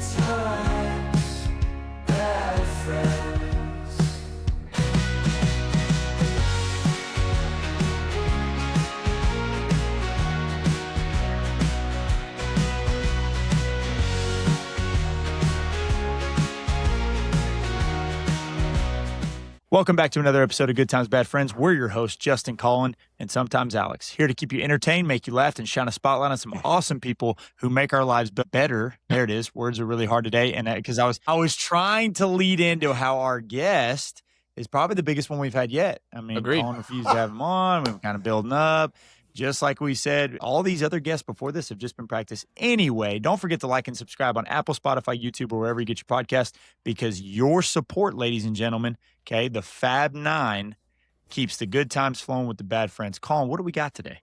times, bad friends. Welcome back to another episode of Good Times, Bad Friends. We're your hosts, Justin, Colin, and sometimes Alex, here to keep you entertained, make you laugh, and shine a spotlight on some awesome people who make our lives better. There it is. Words are really hard today. And because I was trying to lead into how our guest is probably the biggest one we've had yet. I mean, Agreed. Colin refused to have him on. We were kind of building up. Just like we said, all these other guests before this have just been practice. Anyway, don't forget to like and subscribe on Apple, Spotify, YouTube, or wherever you get your podcast, because your support, ladies and gentlemen, okay, the Fab Nine keeps the good times flowing with the bad friends. Colin, what do we got today?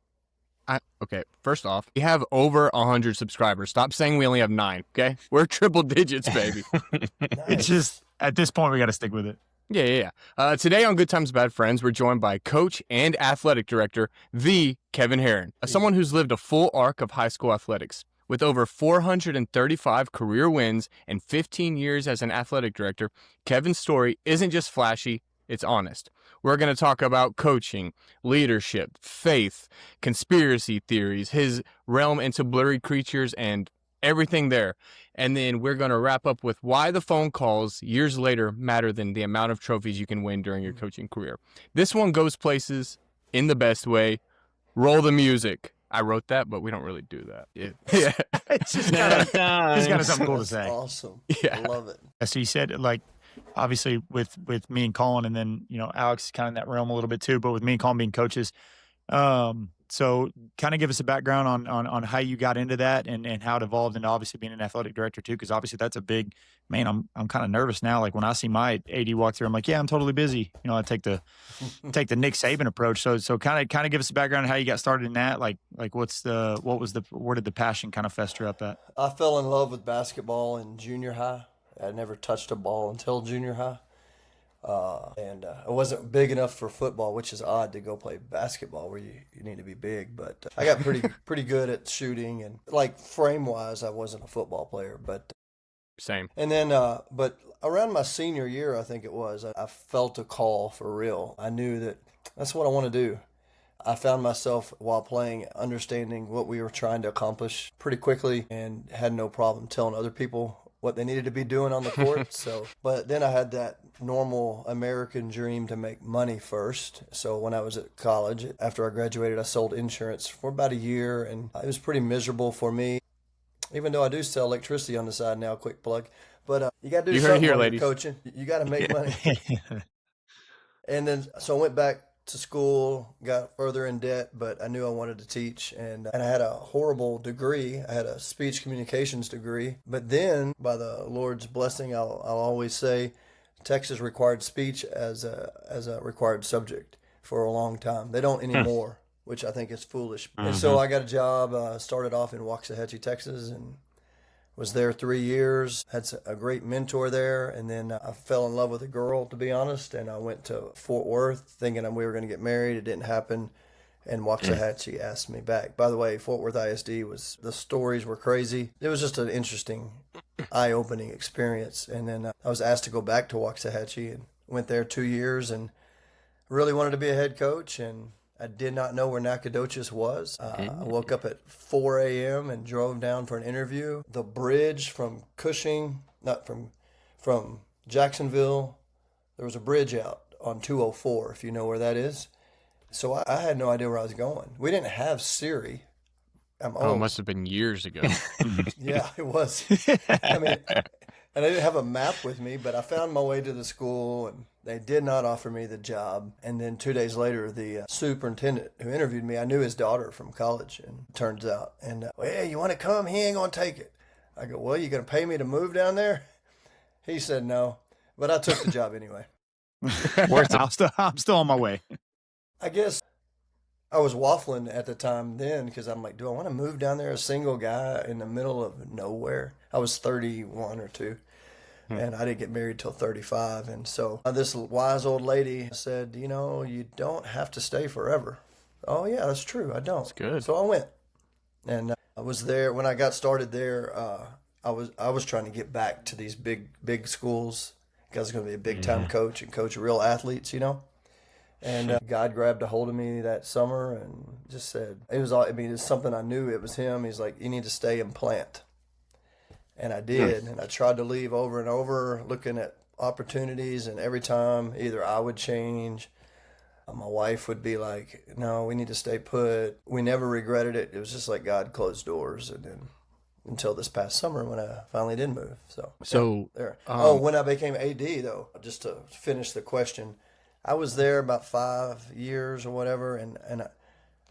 Okay, first off, we have over 100 subscribers. Stop saying we only have 9, okay? We're triple digits, baby. It's just, at this point, we got to stick with it. Yeah. Today on Good Times, Bad Friends, we're joined by coach and athletic director, the Kevin Herron, someone who's lived a full arc of high school athletics. With over 435 career wins and 15 years as an athletic director, Kevin's story isn't just flashy, it's honest. We're going to talk about coaching, leadership, faith, conspiracy theories, his realm into blurry creatures, and everything there. And then we're going to wrap up with why the phone calls years later matter than the amount of trophies you can win during your coaching career. This one goes places in the best way. Roll the music. I wrote that, but we don't really do that. Yeah. It's just kind of something cool to say. Awesome. Yeah. I love it. So you said, like, obviously with me and Colin, and then, Alex is kind of in that realm a little bit too, but with me and Colin being coaches. So kind of give us a background on how you got into that and how it evolved into obviously being an athletic director too, because obviously that's a big, man, I'm kind of nervous now. Like when I see my AD walk through, I'm like, yeah, I'm totally busy. I take the Nick Saban approach. So kind of give us a background on how you got started in that. Like where did the passion kind of fester up at? I fell in love with basketball in junior high. I never touched a ball until junior high. And I wasn't big enough for football, which is odd to go play basketball where you need to be big. But I got pretty good at shooting, and like frame-wise, I wasn't a football player. But Same. And then, but around my senior year, I think it was, I felt a call for real. I knew that that's what I want to do. I found myself while playing understanding what we were trying to accomplish pretty quickly and had no problem telling other people what they needed to be doing on the court. But then I had that normal American dream to make money first. So when I was at college, after I graduated, I sold insurance for about a year, and it was pretty miserable for me. Even though I do sell electricity on the side now, quick plug. But you got to do something here, when ladies. you're coaching. You got to make money. And then, so I went back to school, got further in debt, but I knew I wanted to teach, and I had a horrible degree. I had a speech communications degree, but then by the Lord's blessing, I'll always say Texas required speech as a required subject for a long time. They don't anymore, which I think is foolish. And so I got a job, started off in Waxahachie, Texas, and was there 3 years, had a great mentor there, and then I fell in love with a girl, to be honest, and I went to Fort Worth thinking we were going to get married. It didn't happen, and Waxahachie asked me back. By the way, Fort Worth ISD the stories were crazy. It was just an interesting, eye-opening experience, and then I was asked to go back to Waxahachie and went there 2 years and really wanted to be a head coach, and I did not know where Nacogdoches was. I woke up at 4 a.m. and drove down for an interview. The bridge from Cushing, not from Jacksonville, there was a bridge out on 204, if you know where that is. So I had no idea where I was going. We didn't have Siri. I'm old. Oh, it must have been years ago. Yeah, it was. I mean, and I didn't have a map with me, but I found my way to the school, and they did not offer me the job. And then 2 days later, the superintendent who interviewed me, I knew his daughter from college, and it turns out, and, hey, you want to come? He ain't going to take it. I go, well, you going to pay me to move down there? He said no, but I took the job anyway. I'm still on my way. I guess I was waffling at the time then, because I'm like, do I want to move down there, a single guy in the middle of nowhere? I was 31 or 2. And I didn't get married till 35. And so this wise old lady said, you don't have to stay forever. Oh, yeah, that's true. I don't. That's good. So I went. And I was there. When I got started there, I was trying to get back to these big schools because I was going to be a big time coach and coach real athletes, And God grabbed a hold of me that summer and just said, it's something I knew it was him. He's like, you need to stay and plant. And I did. And I tried to leave over and over, looking at opportunities. And every time either I would change, my wife would be like, no, we need to stay put. We never regretted it. It was just like God closed doors. And then until this past summer when I finally did move. So there. When I became AD, though, just to finish the question, I was there about 5 years or whatever, and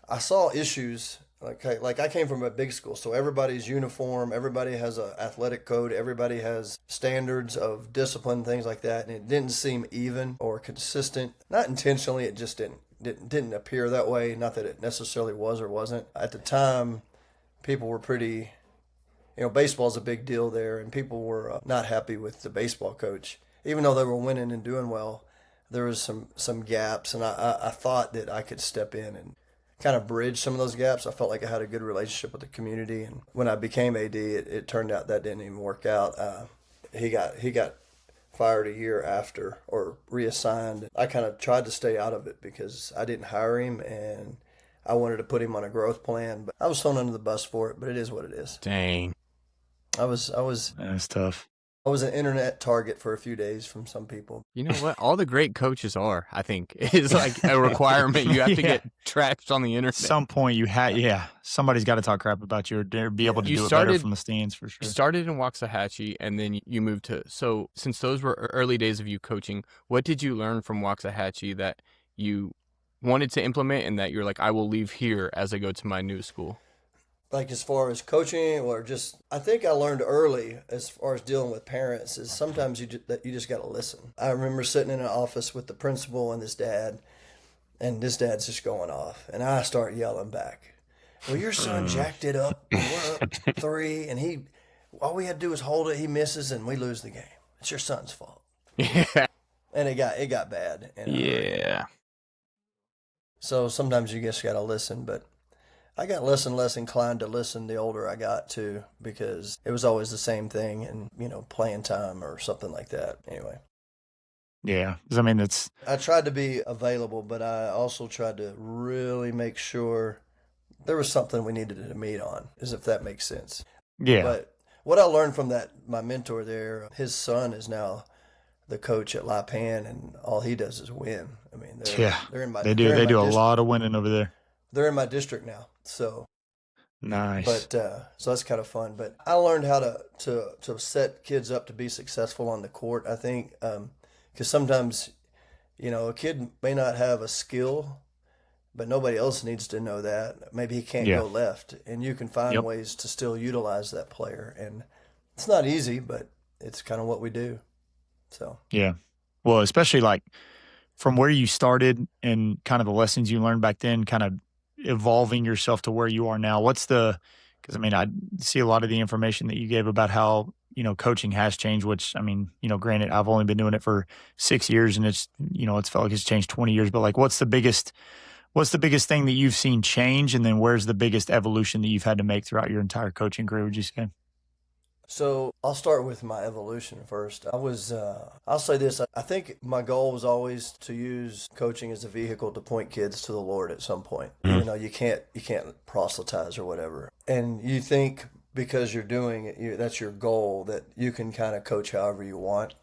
I saw issues. Like I came from a big school, so everybody's uniform, everybody has an athletic code, everybody has standards of discipline, things like that, and it didn't seem even or consistent. Not intentionally, it just didn't appear that way. Not that it necessarily was or wasn't. At the time, people were pretty, baseball's a big deal there, and people were not happy with the baseball coach, even though they were winning and doing well. There was some gaps, and I thought that I could step in and kind of bridge some of those gaps. I felt like I had a good relationship with the community, and when I became AD, it turned out that didn't even work out. He got fired a year after or reassigned. I kind of tried to stay out of it because I didn't hire him, and I wanted to put him on a growth plan. But I was thrown under the bus for it. But it is what it is. Dang, I was. That's tough. I was an internet target for a few days from some people. You know what? All the great coaches are, I think, is like a requirement. You have to get trashed on the internet. At some point, somebody's got to talk crap about you or be able to do it better from the stands for sure. You started in Waxahachie, and then you moved to. So, since those were early days of you coaching, what did you learn from Waxahachie that you wanted to implement, and that you're like, I will leave here as I go to my new school? Like as far as coaching or just, I think I learned early as far as dealing with parents is sometimes you just got to listen. I remember sitting in an office with the principal and this dad's just going off. And I start yelling back, well, your son jacked it up. We're up 3 and all we had to do is hold it. He misses and we lose the game. It's your son's fault. Yeah. And it got bad. And so sometimes you just got to listen, but I got less and less inclined to listen the older I got too, because it was always the same thing and, playing time or something like that. Anyway. Yeah. I tried to be available, but I also tried to really make sure there was something we needed to meet on, as if that makes sense. Yeah. But what I learned from my mentor there, his son is now the coach at La Pan, and all he does is win. I mean, they're in my they do a lot of winning over there. They're in my district now, so nice. But so that's kind of fun. But I learned how to set kids up to be successful on the court. I think because sometimes, a kid may not have a skill, but nobody else needs to know that. Maybe he can't go left, and you can find ways to still utilize that player. And it's not easy, but it's kind of what we do. So yeah, well, especially like from where you started and kind of the lessons you learned back then, kind of evolving yourself to where you are now. Because I see a lot of the information that you gave about how, coaching has changed, which, granted, I've only been doing it for 6 years and it's felt like it's changed 20 years, but like, what's the biggest thing that you've seen change? And then where's the biggest evolution that you've had to make throughout your entire coaching career, would you say? So I'll start with my evolution first. I'll say this. I think my goal was always to use coaching as a vehicle to point kids to the Lord at some point. Mm-hmm. You can't proselytize or whatever. And you think because you're doing it, that's your goal, that you can kind of coach however you want.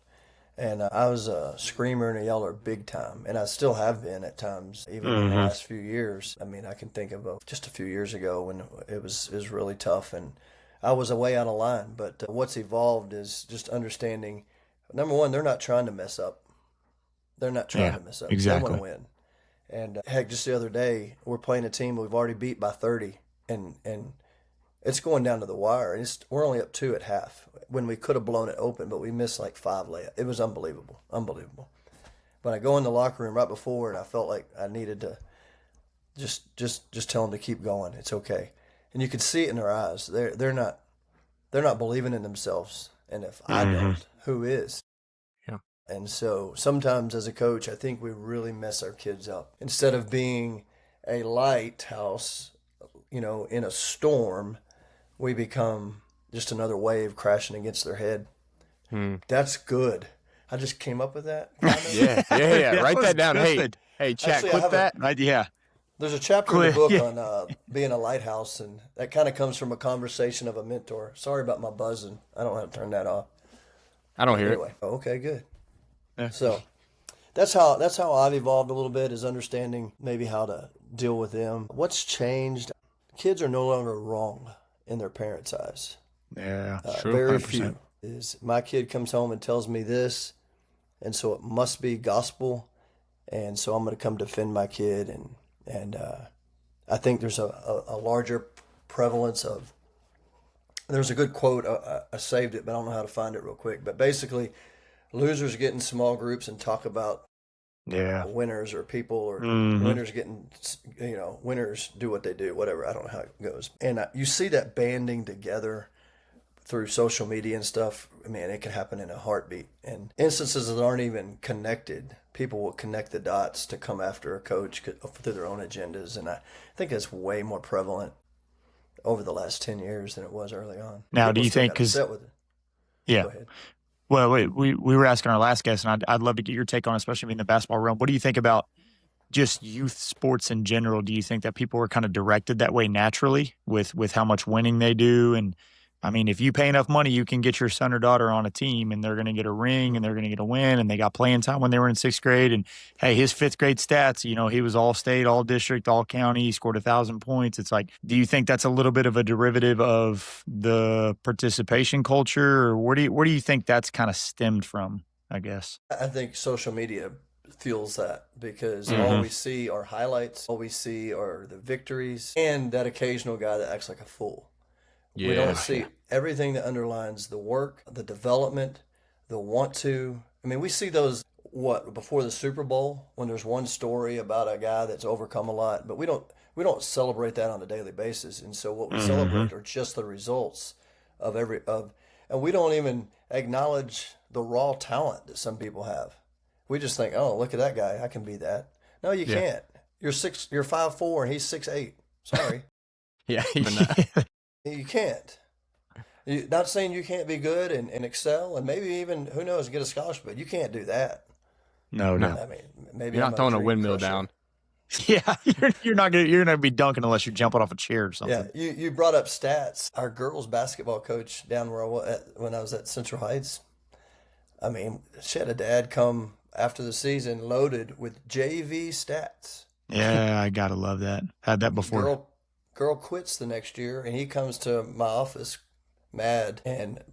And I was a screamer and a yeller big time. And I still have been at times, even in the last few years. I can think of just a few years ago when it was really tough and I was way out of line. But what's evolved is just understanding, number one, they're not trying to mess up. They're not trying to mess up. Exactly. They want to win. And heck, just the other day, we're playing a team we've already beat by 30. And it's going down to the wire. We're only up 2 at half when we could have blown it open, but we missed like 5 layups. It was unbelievable. But I go in the locker room right before, and I felt like I needed to just tell them to keep going. It's okay. And you could see it in their eyes. They're not believing in themselves. And if I don't, who is? Yeah. And so sometimes as a coach, I think we really mess our kids up. Instead of being a lighthouse, in a storm, we become just another wave crashing against their head. That's good. I just came up with that. Yeah. Write that down. Good. Hey, chat, Actually, clip that. Yeah. There's a chapter in the book on being a lighthouse, and that kind of comes from a conversation of a mentor. Sorry about my buzzing. I don't know how to turn that off. I don't hear Anyway, okay, good. Yeah. So that's how I've evolved a little bit, is understanding maybe how to deal with them. What's changed? Kids are no longer wrong in their parents' eyes. Yeah. True, Very 100%. few. Is my kid comes home and tells me this, and so it must be gospel, and so I'm going to come defend my kid, and I think there's a larger prevalence of. There's a good quote. I saved it, but I don't know how to find it real quick. But basically, losers get in small groups and talk about winners or people, or winners getting, winners do what they do, whatever. I don't know how it goes. And you see that banding together through social media and stuff. Man, it can happen in a heartbeat. And instances that aren't even connected, people will connect the dots to come after a coach through their own agendas. And I think it's way more prevalent over the last 10 years than it was early on. Now, People do you still think, got because upset with it. yeah. Go ahead. Well, we were asking our last guest, and I'd love to get your take on, especially in the basketball realm. What do you think about just youth sports in general? Do you think that people are kind of directed that way naturally with how much winning they do? And I mean, if you pay enough money, you can get your son or daughter on a team, and they're going to get a ring, and they're going to get a win, and they got playing time when they were in 6th grade. And hey, his 5th grade stats, he was all state, all district, all county, he scored 1,000 points. It's like, do you think that's a little bit of a derivative of the participation culture, or where do you think that's kind of stemmed from, I guess? I think social media fuels that, because all we see are highlights, all we see are the victories, and that occasional guy that acts like a fool. We don't see everything that underlines the work, the development, the want to. I mean, we see those, before the Super Bowl, when there's one story about a guy that's overcome a lot, but we don't celebrate that on a daily basis. And so what we celebrate are just the results and we don't even acknowledge the raw talent that some people have. We just think, oh, look at that guy, I can be that. No, you can't. You're 5'4" and he's 6'8". Sorry. Yeah, even that. You can't. Not saying you can't be good and excel, and maybe even, who knows, get a scholarship, but you can't do that. No. I mean, maybe You're I'm not throwing a dream windmill crusher. down. Yeah, you're not gonna be dunking unless you're jumping off a chair or something. Yeah, you brought up stats. Our girls basketball coach down where when I was at Central Heights, I mean, she had a dad come after the season loaded with JV stats. Yeah, I gotta love that. Had that before. Girl quits the next year, and he comes to my office mad and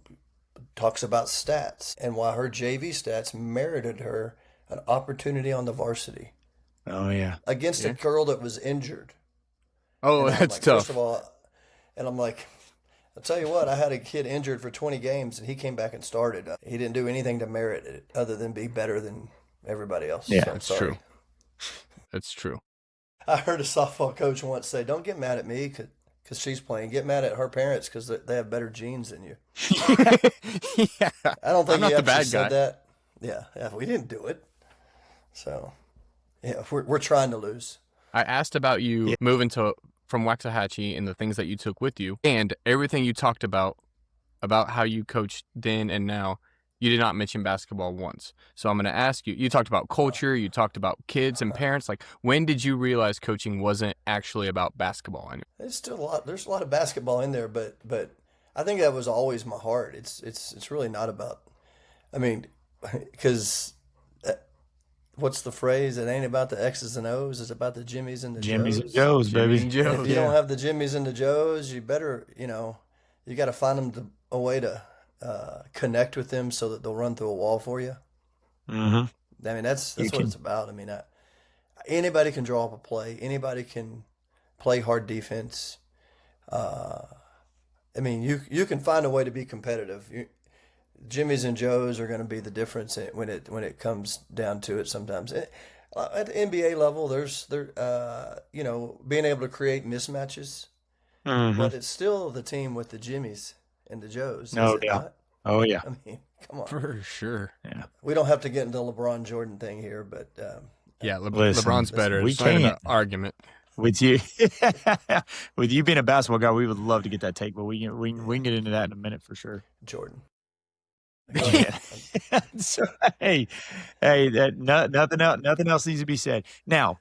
talks about stats and why her JV stats merited her an opportunity on the varsity Oh yeah. against a girl that was injured. Oh, And I'm that's like, tough. First of all, and I'm like, I'll tell you what, I had a kid injured for 20 games, and he came back and started. He didn't do anything to merit it other than be better than everybody else. Yeah, So I'm That's sorry. true. That's true. I heard a softball coach once say, "Don't get mad at me because she's playing. Get mad at her parents because they have better genes than you." Yeah. I don't think I'm not he the actually bad said guy. that. Yeah, we didn't do it. So, yeah, we're trying to lose. I asked about you moving from Waxahachie and the things that you took with you, and everything you talked about how you coached then and now. You did not mention basketball once. So I'm going to ask you, you talked about culture, you talked about kids and parents. Like, when did you realize coaching wasn't actually about basketball? It's still a lot. There's a lot of basketball in there, but I think that was always my heart. It's really not about. I mean, because what's the phrase? It ain't about the X's and O's. It's about the Jimmies and the Jimmy's Joes. and Joe's, baby. Jimmy's and Joe's. If you don't have the Jimmies and the Joes, you better, you got to find them a way to connect with them so that they'll run through a wall for you. Mm-hmm. I mean, that's what it's about. I mean, anybody can draw up a play. Anybody can play hard defense. I mean, you can find a way to be competitive. Jimmys and Joes are going to be the difference when it comes down to it. Sometimes at the NBA level, there's being able to create mismatches, but it's still the team with the Jimmys and the Joes. No is it doubt. not? Oh yeah. I mean, come on. For sure. Yeah. We don't have to get into the LeBron Jordan thing here, but Yeah, Listen, LeBron's better. we It's not even an can't. argument. with you, with you being a basketball guy, we would love to get that take, but we can get into that in a minute for sure. Jordan. Yeah. So hey, nothing else needs to be said. Now,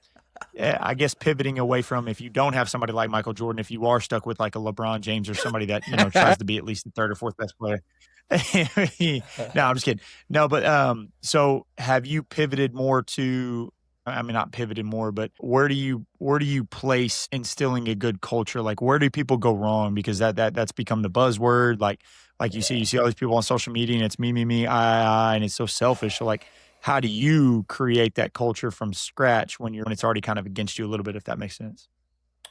I guess pivoting away from if you don't have somebody like Michael Jordan, if you are stuck with like a LeBron James or somebody that tries to be at least the third or fourth best player. No, I'm just kidding. No, but so have you pivoted more to? I mean, not pivoted more, but where do you place instilling a good culture? Like, where do people go wrong? Because that's become the buzzword. Like you see all these people on social media, and it's me, I, and it's so selfish. So, like, how do you create that culture from scratch when it's already kind of against you a little bit, if that makes sense?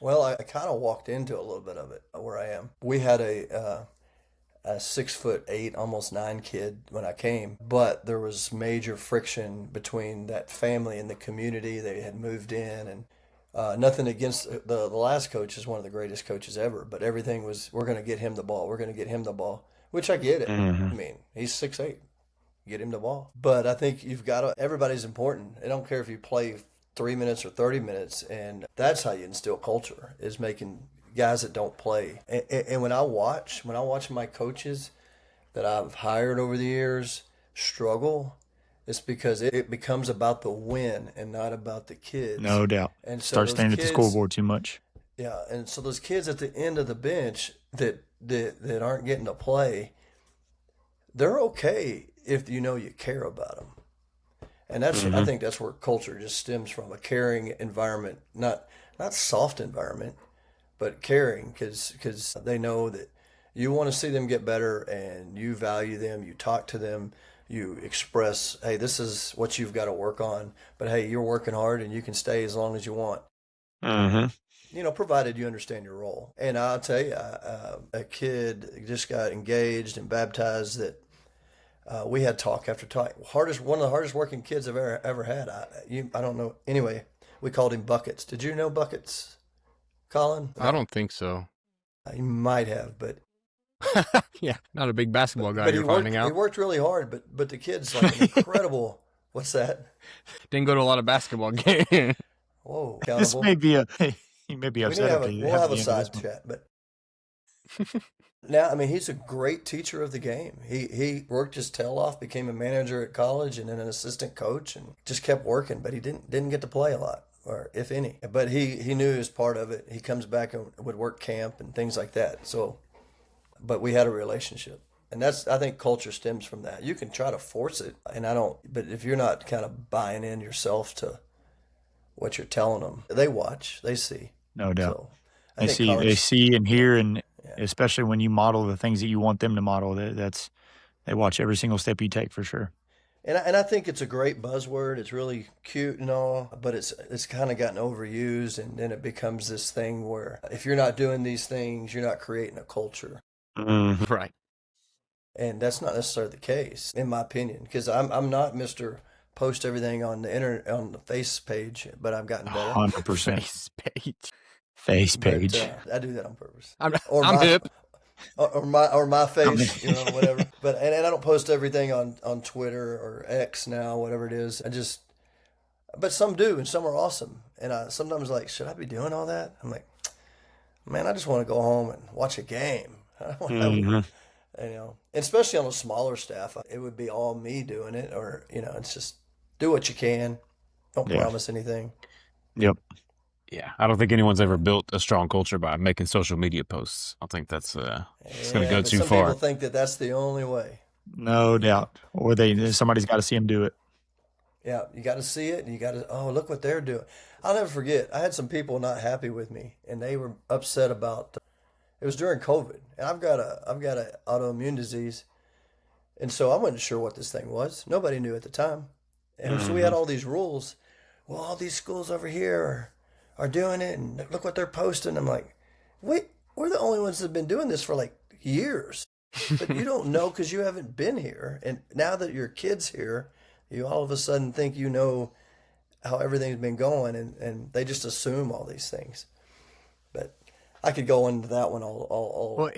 Well, I kind of walked into a little bit of it where I am. We had a 6'8", almost 9 kid when I came, but there was major friction between that family and the community. They had moved in, and nothing against the last coach is one of the greatest coaches ever, but everything was, we're going to get him the ball. We're going to get him the ball, which I get it. Mhm. I mean, he's 6'8". Get him the ball. But I think you've got to, everybody's important. I don't care if you play 3 minutes or 30 minutes, and that's how you instill culture, is making guys that don't play. And when I watch my coaches that I've hired over the years struggle, it's because it becomes about the win and not about the kids. No doubt. And so Start those standing at the kids- scoreboard too much. Yeah, and so those kids at the end of the bench that aren't getting to play, they're okay if you care about them. And that's I think that's where culture just stems from, a caring environment, not soft environment, but caring, because they know that you want to see them get better and you value them, you talk to them, you express, hey, this is what you've got to work on, but hey, you're working hard and you can stay as long as you want. Provided you understand your role. And I'll tell you, a kid just got engaged and baptized that we had talk after talk. One of the hardest working kids I've ever had. I don't know. Anyway, we called him Buckets. Did you know Buckets, Colin? I don't think so. You might have, but Yeah, not a big basketball guy. but You're finding out. he worked really hard. But the kid's like an incredible. What's that? Didn't go to a lot of basketball games. Whoa, This accountable. may be he may be We need to upset have at the we'll have a the end of side this one. chat, but now, I mean, he's a great teacher of the game. He worked his tail off, became a manager at college, and then an assistant coach, and just kept working. But he didn't get to play a lot, or if any. But he knew he was part of it. He comes back and would work camp and things like that. So, but we had a relationship, and I think culture stems from that. You can try to force it, and I don't. But if you're not kind of buying in yourself to what you're telling them, they watch, they see. No doubt. So I They think college- they see and hear, and Yeah. especially when you model the things that you want them to model, they watch every single step you take for sure. And I think it's a great buzzword. It's really cute and all, but it's kind of gotten overused, and then it becomes this thing where if you're not doing these things, you're not creating a culture, Right. and that's not necessarily the case, in my opinion. Because I'm not Mr. Post everything on the internet on the face page, but I've gotten better. 100%. Face page. Face But, page. I do that on purpose. I'm my, hip. or my face, whatever. But and I don't post everything on Twitter or X now, whatever it is. But some do, and some are awesome. And I sometimes like, should I be doing all that? I'm like, man, I just want to go home and watch a game. I don't want to, especially on a smaller staff, it would be all me doing it, or it's just do what you can. Don't Yeah. promise anything. Yep. Yeah, I don't think anyone's ever built a strong culture by making social media posts. I think that's it's going to go but too some far. people think that that's the only way. No doubt. Or somebody's got to see them do it. Yeah, you got to see it, and you got to, oh, look what they're doing. I'll never forget, I had some people not happy with me, and they were upset about, it was during COVID, and I've got a autoimmune disease, and so I wasn't sure what this thing was. Nobody knew at the time. And so we had all these rules. Well, all these schools over here are doing it, and look what they're posting. I'm like, wait, we're the only ones that have been doing this for like years. But you don't know because you haven't been here. And now that your kid's here, you all of a sudden think you know how everything's been going, and they just assume all these things. But I could go into that one all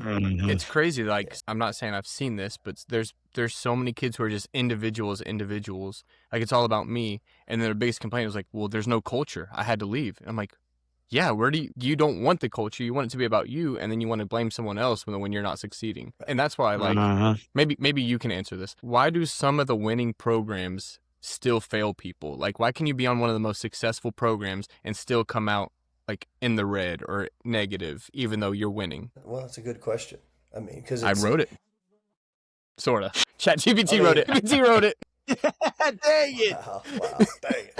Mhm. It's crazy. Like, I'm not saying I've seen this, but there's so many kids who are just individuals. Like, it's all about me. And then their biggest complaint was like, well, there's no culture. I had to leave. And I'm like, yeah, where do you don't want the culture. You want it to be about you. And then you want to blame someone else when you're not succeeding. And that's why, like, Uh-huh. maybe you can answer this. Why do some of the winning programs still fail people? Like, why can you be on one of the most successful programs and still come out like in the red or negative, even though you're winning? Well, that's a good question. I mean, because I wrote it. Sort of. ChatGPT I mean- wrote it. GPT wrote it. Dang it. Wow, dang it.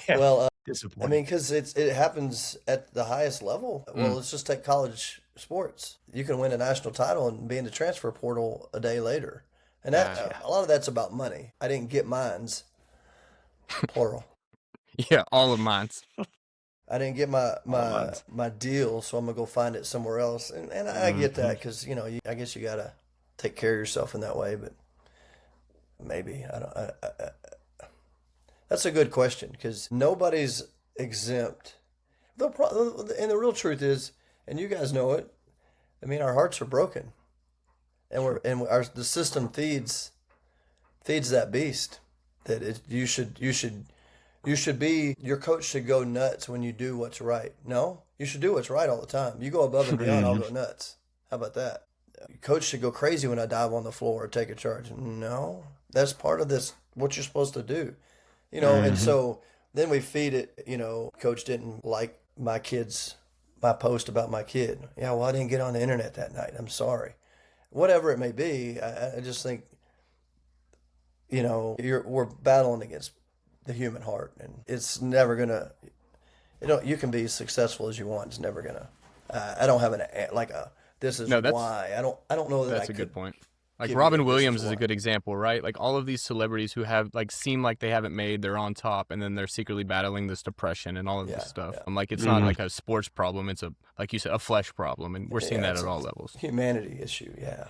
Well, I Disappointing. mean, because it happens at the highest level. Well, let's just take college sports. You can win a national title and be in the transfer portal a day later, and that a lot of that's about money. I didn't get mines, plural. Yeah, all of mine. I didn't get my deal, so I'm gonna go find it somewhere else, and I get that because I guess you gotta take care of yourself in that way, but maybe I don't. That's a good question because nobody's exempt. And the real truth is, and you guys know it. I mean, our hearts are broken, and the system feeds that beast. That your coach should go nuts when you do what's right. No, you should do what's right all the time. You go above and beyond, I'll go nuts. How about that? Coach should go crazy when I dive on the floor or take a charge. No, that's part of this. What you're supposed to do. And so then we feed it, coach didn't like my post about my kid. Yeah, well, I didn't get on the internet that night. I'm sorry. Whatever it may be, I just think, we're battling against the human heart, and it's never going to, you can be as successful as you want. It's never going to, I don't have this is why. I don't know that That's a good point. Like give Robin you this Williams is is a why. good example, right? Like all of these celebrities who have seem like they haven't made, they're on top, and then they're secretly battling this depression and all of this stuff. Yeah. I'm like, it's not like a sports problem; it's like you said, a flesh problem, and we're seeing that it's at a all levels. humanity issue. Yeah.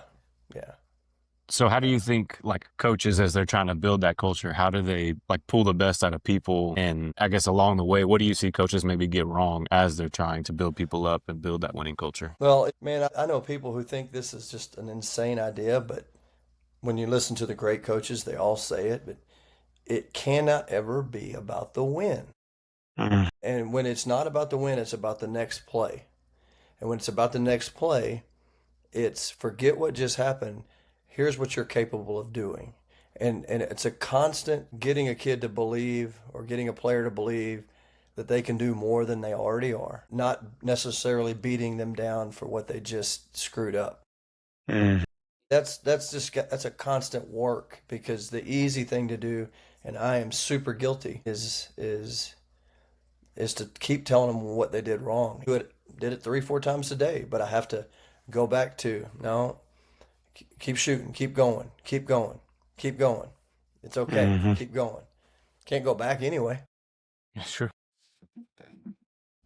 So how do you think like coaches, as they're trying to build that culture, how do they like pull the best out of people? And I guess along the way, what do you see coaches maybe get wrong as they're trying to build people up and build that winning culture? Well, man, I know people who think this is just an insane idea, but when you listen to the great coaches, they all say it, but it cannot ever be about the win. Mhm. And when it's not about the win, it's about the next play. And when it's about the next play, it's forget what just happened. Here's what you're capable of doing. And it's a constant getting a kid to believe or getting a player to believe that they can do more than they already are, not necessarily beating them down for what they just screwed up. Mhm. That's a constant work, because the easy thing to do, and I am super guilty, is to keep telling them what they did wrong. Did it 3-4 times a day, but I have to go back to, no, keep shooting, keep going. It's okay, keep going. Can't go back anyway. Yeah, sure.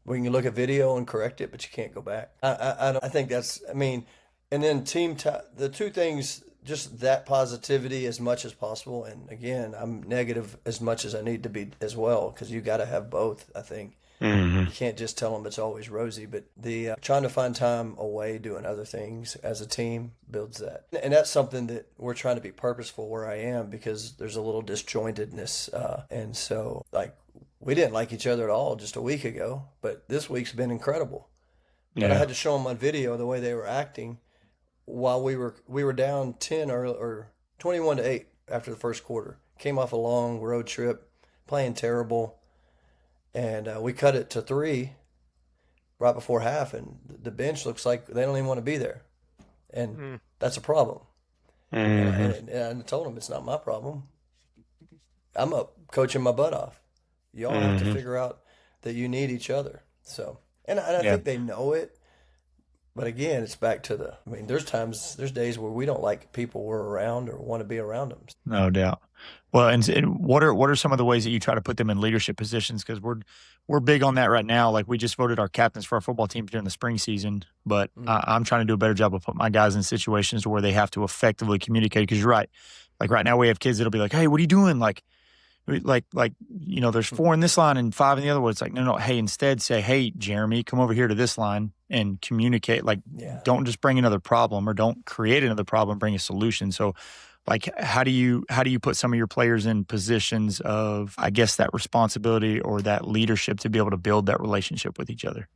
We can look at video and correct it, but you can't go back. I think that's, I mean, and then the two things, just that positivity as much as possible. And again, I'm negative as much as I need to be as well, because you got to have both, I think. You can't just tell them it's always rosy, but the trying to find time away doing other things as a team builds that. And that's something that we're trying to be purposeful where I am, because there's a little disjointedness. And so, like, we didn't like each other at all just a week ago, but this week's been incredible. But I had to show them on video the way they were acting while we were down 10 or 21-8 after the first quarter. Came off a long road trip, playing terrible. And we cut it to 3 right before half, and the bench looks like they don't even want to be there. And that's a problem. And I told them it's not my problem. I'm up coaching my butt off. Y'all have to figure out that you need each other. So, and I think they know it. But again, it's back to there's days where we don't like people we're around or want to be around them. No doubt. Well, and what are some of the ways that you try to put them in leadership positions? Because we're big on that right now. Like, we just voted our captains for our football team during the spring season, but I'm trying to do a better job of putting my guys in situations where they have to effectively communicate. Because you're right. Like right now, we have kids that'll be like, "Hey, what are you doing?" Like there's 4 in this line and 5 in the other one. It's like, no. Hey, instead say, "Hey, Jeremy, come over here to this line and communicate. Like, Yeah. don't just bring another problem or don't create another problem, bring a solution. So like, how do you put some of your players in positions of, I guess, that responsibility or that leadership to be able to build that relationship with each other?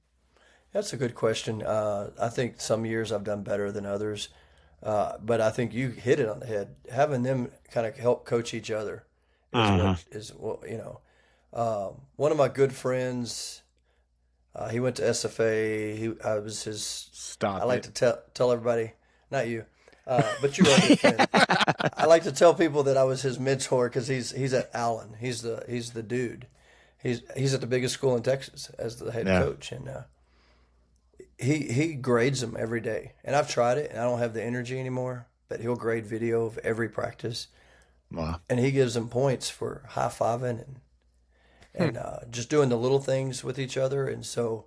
That's a good question. I think some years I've done better than others, but I think you hit it on the head. Having them kind of help coach each other is what you know. One of my good friends, he went to SFA. I was his. Stop I like it. to tell everybody, not you, but you are a good friend. I like to tell people that I was his mentor because he's at Allen. He's the dude. He's at the biggest school in Texas as the head coach, and he grades them every day. And I've tried it, and I don't have the energy anymore. But he'll grade video of every practice, Wow. and he gives them points for high fiving and just doing the little things with each other. And so,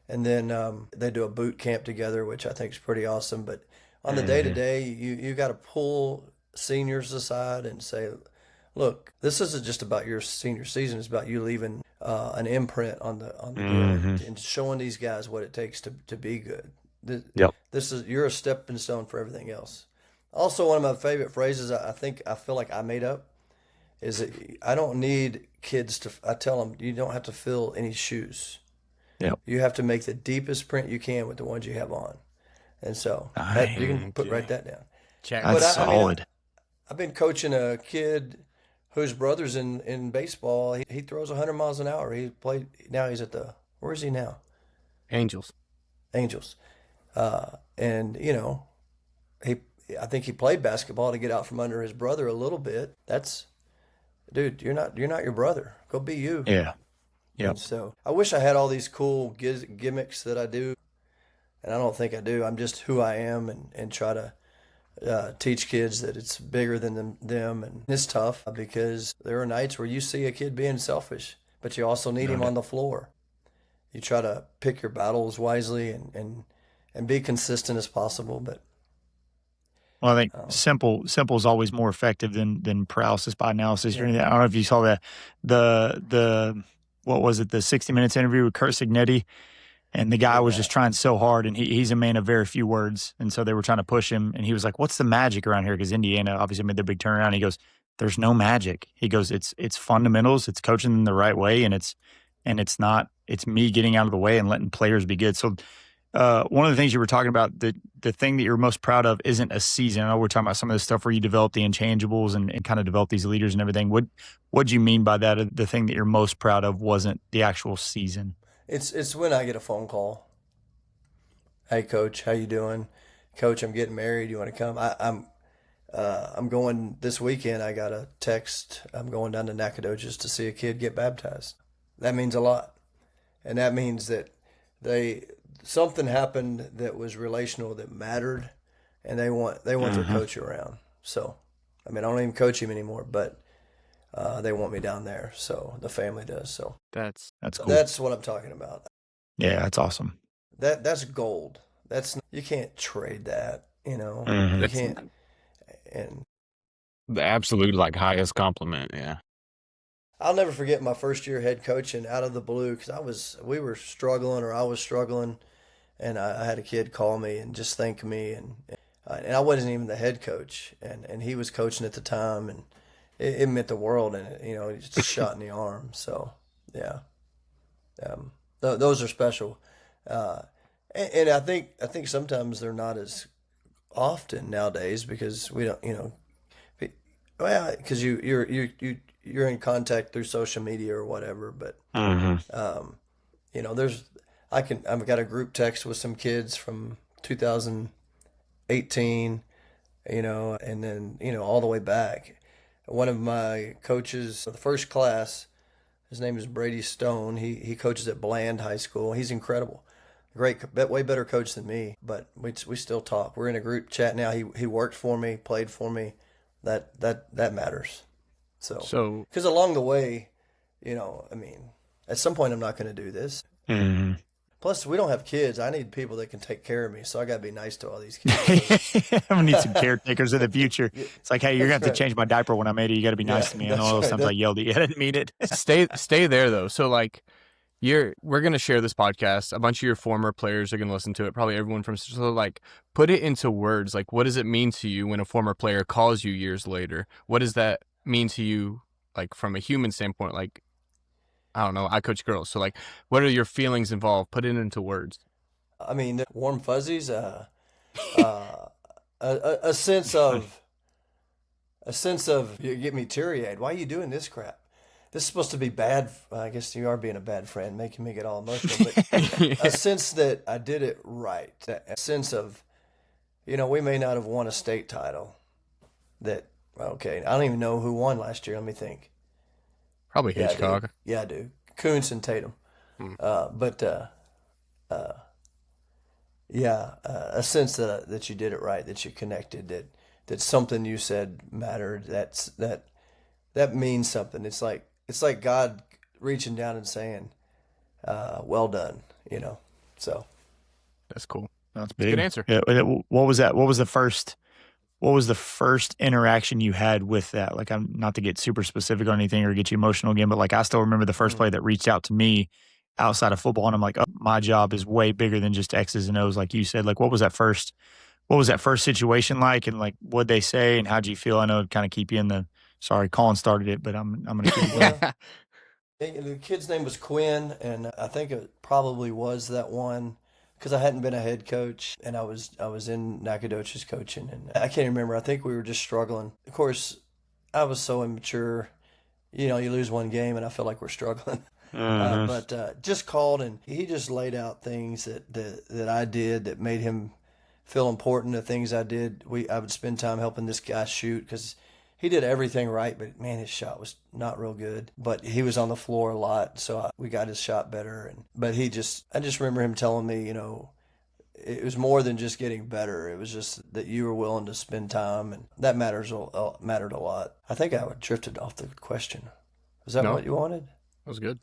and then they do a boot camp together, which I think is pretty awesome. But on the day to day, you got to pull seniors aside and say, look, this isn't just about your senior season. It's about you leaving an imprint on the deal and showing these guys what it takes to be good. You're a stepping stone for everything else. Also, one of my favorite phrases I feel like I made up is that I don't need kids to. I tell them you don't have to fill any shoes. Yep. You have to make the deepest print you can with the ones you have on, and so you can write that down. Check. That's But solid. I've been coaching a kid whose brother's in baseball. He throws 100 miles an hour. Now he's at where is he now? Angels. Angels. And you know, I think he played basketball to get out from under his brother a little bit. Dude, you're not your brother. Go be you. Yeah. Yep. And so I wish I had all these cool gimmicks that I do, and I don't think I do. I'm just who I am, and try to teach kids that it's bigger than them, and it's tough because there are nights where you see a kid being selfish, but you also need him on the floor. You try to pick your battles wisely and be consistent as possible, but Well, I think simple is always more effective than paralysis by analysis or anything. I don't know if you saw the what was it, the 60 Minutes interview with Kurt Signetti, and the guy was just trying so hard, and he's a man of very few words, and so they were trying to push him, and he was like, "What's the magic around here?" Because Indiana obviously made their big turnaround. He goes, "There's no magic." He goes, "It's fundamentals, it's coaching them the right way, and it's me getting out of the way and letting players be good." So one of the things you were talking about, the thing that you're most proud of isn't a season. I know we're talking about some of the stuff where you develop the intangibles and kind of develop these leaders and everything. What do you mean by that? The thing that you're most proud of wasn't the actual season. it's when I get a phone call. Hey, Coach, how you doing? Coach, I'm getting married. You want to come? I'm going this weekend. I got a text. I'm going down to Nacogdoches to see a kid get baptized. That means a lot, and that means that something happened that was relational that mattered, and they want their coach around. So, I mean, I don't even coach him anymore, but they want me down there. So the family does. So That's cool. that's what I'm talking about. Yeah, that's awesome. That's gold. You can't trade that. You know, you can't. And The absolute like highest compliment. Yeah. I'll never forget my first year head coaching out of the blue because we were struggling, or I was struggling, and I had a kid call me and just thank me, and I wasn't even the head coach, and he was coaching at the time, and it meant the world, and it's just a shot in the arm. So yeah, those are special, and I think sometimes they're not as often nowadays because we don't, because you're in contact through social media or whatever, but I've got a group text with some kids from 2018, and then all the way back. One of my coaches, the first class, his name is Brady Stone. He coaches at Bland High School. He's incredible, way better coach than me. But we still talk. We're in a group chat now. He worked for me, played for me. That matters. So because along the way, at some point I'm not going to do this. Mm-hmm. Plus, we don't have kids. I need people that can take care of me, so I got to be nice to all these kids. I'm gonna need some caretakers in the future. It's like, hey, you're gonna have to change my diaper when I'm 80. You got to be nice to me. I know all those times I yelled at you. I didn't mean it. stay there though. So like, We're going to share this podcast. A bunch of your former players are going to listen to it. Probably everyone from, so like, put it into words. Like, what does it mean to you when a former player calls you years later? What does that mean to you, like, from a human standpoint? Like, I don't know, I coach girls. So, like, what are your feelings involved? Put it into words. I mean, warm fuzzies, a sense of, you get me teary-eyed. Why are you doing this crap? This is supposed to be bad. I guess you are being a bad friend, making me get all emotional. But a sense that I did it right. A sense of, we may not have won a state title. Okay, I don't even know who won last year. Let me think. Probably Hitchcock. Yeah, I do. Kuntz and Tatum. A sense that you did it right, that you connected, that something you said mattered. That means something. It's like God reaching down and saying, "Well done," So That's cool. That's big. Good answer. Yeah, what was that? What was the first interaction you had with that? Like, I'm not to get super specific on anything or get you emotional again, but like, I still remember the first player that reached out to me outside of football, and I'm like, oh, my job is way bigger than just X's and O's, like you said. Like, what was that first situation like, and like, what'd they say, and how'd you feel? I know it kind of keep you in the. Sorry, Colin started it, but I'm gonna keep it going. The kid's name was Quinn, and I think it probably was that one because I hadn't been a head coach, and I was in Nacogdoches coaching, and I can't remember. I think we were just struggling. Of course, I was so immature. You lose one game, and I feel like we're struggling. But just called, and he just laid out things that I did that made him feel important. The things I did, I would spend time helping this guy shoot because he did everything right, but man, his shot was not real good. But he was on the floor a lot, so we got his shot better. But I just remember him telling me, it was more than just getting better. It was just that you were willing to spend time, and that mattered a lot. I think I drifted off the question. Was that what you wanted? That was good.